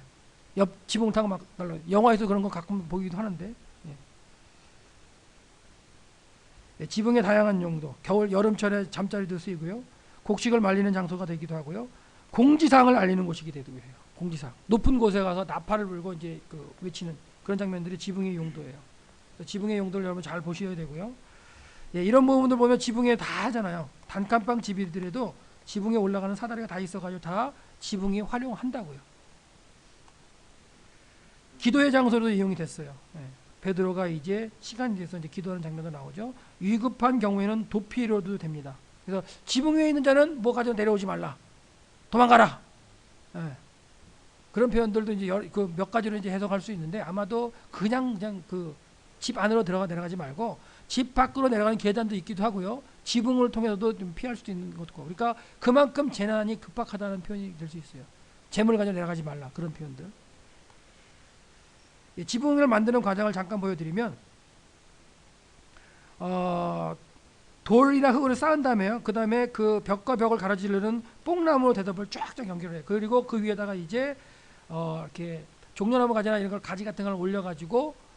옆 지붕을 타고 막 날라요. 영화에서 그런 거 가끔 보기도 하는데 예. 예, 지붕의 다양한 용도, 겨울 여름철에 잠자리도 쓰이고요. 곡식을 말리는 장소가 되기도 하고요. 공지상을 알리는 곳이기도 해요. 공지상, 높은 곳에 가서 나팔을 불고 이제 외치는 그런 장면들이 지붕의 용도예요. 지붕의 용도를 여러분 잘 보셔야 되고요. 예, 이런 부분들 보면 지붕에 다 하잖아요. 단칸방 집이더라도 지붕에 올라가는 사다리가 다 있어가지고 다 지붕이 활용한다고요. 기도의 장소로도 이용이 됐어요. 예, 베드로가 이제 시간이 돼서 이제 기도하는 장면도 나오죠. 위급한 경우에는 도피로도 됩니다. 그래서 지붕 위에 있는 자는 뭐 가지고 내려오지 말라, 도망가라. 예, 그런 표현들도 이제 몇 가지로 이제 해석할 수 있는데 아마도 그냥 그 집 안으로 내려가지 말고 집 밖으로 내려가는 계단도 있기도 하고요. 지붕을 통해서도 좀 피할 수도 있는 것고. 그러니까 그만큼 재난이 급박하다는 표현이 될 수 있어요. 재물을 가지고 내려가지 말라, 그런 표현들. 예, 지붕을 만드는 과정을 잠깐 보여드리면 돌이나 흙으로 쌓은 다음에요. 그 다음에 그 벽과 벽을 가로지르는 뽕나무로 대답을 쫙쫙 연결해요. 그리고 그 위에다가 이제 이렇게 종려나무 가지나 이런 걸 가지 같은 걸 올려가지고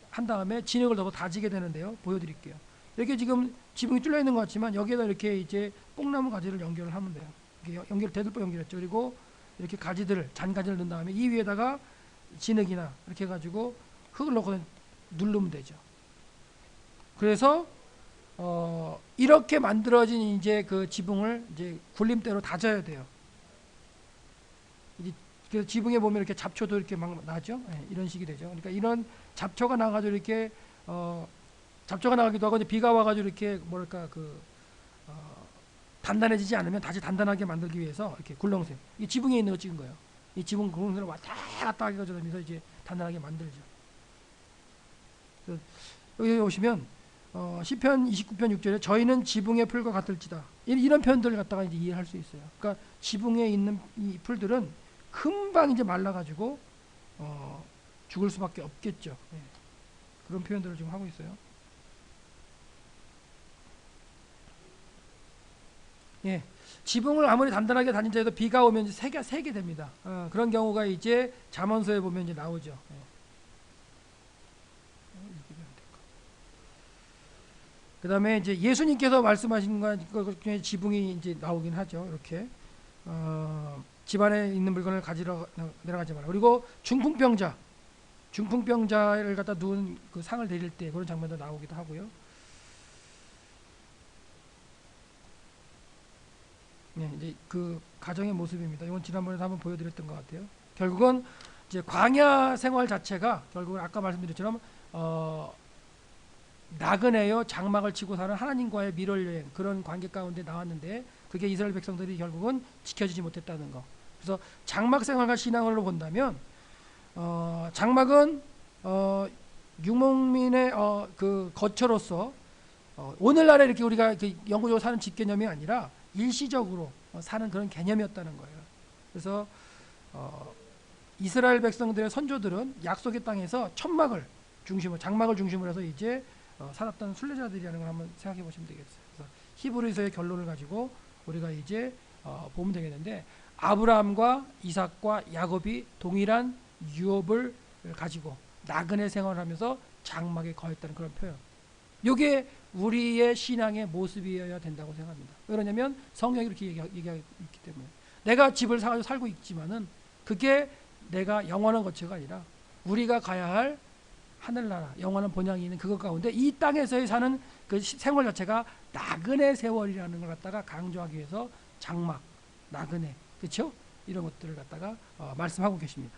한 다음에 진흙을 넣어 다지게 되는데요. 보여드릴게요. 이렇게 지금 지붕이 뚫려 있는 것 같지만 여기에다 이렇게 이제 뽕나무 가지를 연결을 하면 돼요. 이렇게 대들보 연결했죠. 그리고 이렇게 가지들을 잔가지를 넣은 다음에 이 위에다가 진흙이나 이렇게 해가지고 흙을 넣고 누르면 되죠. 그래서 이렇게 만들어진 이제 그 지붕을 이제 굴림대로 다져야 돼요. 그래서 지붕에 보면 이렇게 잡초도 이렇게 막 나죠. 네, 이런 식이 되죠. 그러니까 이런 잡초가 나가지고 이렇게 잡초가 나가기도 하고 이제 비가 와가지고 이렇게 뭐랄까 단단해지지 않으면 다시 단단하게 만들기 위해서 이렇게 굴렁쇠, 이 지붕에 있는 거 찍은 거예요. 이 지붕 굴렁쇠를 왔다 갔다 해가지고 이제 단단하게 만들죠. 여기 오시면 시편 29편 6절에 저희는 지붕의 풀과 같을지다. 이런 표현들을 갖다가 이제 이해할 수 있어요. 그러니까 지붕에 있는 이 풀들은 금방 이제 말라가지고 죽을 수밖에 없겠죠. 예. 그런 표현들을 지금 하고 있어요. 예. 지붕을 아무리 단단하게 다닌 자에도 비가 오면 이제 새게 됩니다. 그런 경우가 이제 잠언서에 보면 이제 나오죠. 예. 그 다음에 이제 예수님께서 말씀하신 것 중에 지붕이 이제 나오긴 하죠. 이렇게 집안에 있는 물건을 가지러 내려가지 마라. 그리고 중풍병자를 갖다 누운 그 상을 내릴 때 그런 장면도 나오기도 하고요. 네, 이제 그 가정의 모습입니다. 이건 지난번에도 한번 보여드렸던 것 같아요. 결국은 이제 광야 생활 자체가 결국은 아까 말씀드렸처럼 나그네요 장막을 치고 사는 하나님과의 밀월 여행 그런 관계 가운데 나왔는데 그게 이스라엘 백성들이 결국은 지켜지지 못했다는 거. 그래서 장막 생활과 신앙으로 본다면 장막은 유목민의 그 거처로서 오늘날에 이렇게 우리가 영구적으로 사는 집 개념이 아니라 일시적으로 사는 그런 개념이었다는 거예요. 그래서 이스라엘 백성들의 선조들은 약속의 땅에서 장막을 중심으로 해서 이제 살았던 순례자들이라는 걸 한번 생각해 보시면 되겠어요. 그래서 히브리서의 결론을 가지고 우리가 이제 보면 되겠는데 아브라함과 이삭과 야곱이 동일한 유업을 가지고 나그네 생활을 하면서 장막에 거했다는 그런 표현. 이게 우리의 신앙의 모습이어야 된다고 생각합니다. 왜 그러냐면 성경이 이렇게 얘기하고 있기 때문에 내가 집을 사가지고 살고 있지만은 그게 내가 영원한 거처가 아니라 우리가 가야 할 하늘나라 영원한 본향이 있는 그것 가운데 이 땅에서의 사는 그 생활 자체가 나그네 세월이라는 걸 갖다가 강조하기 위해서 장막, 나그네, 그렇죠? 이런 것들을 갖다가 말씀하고 계십니다.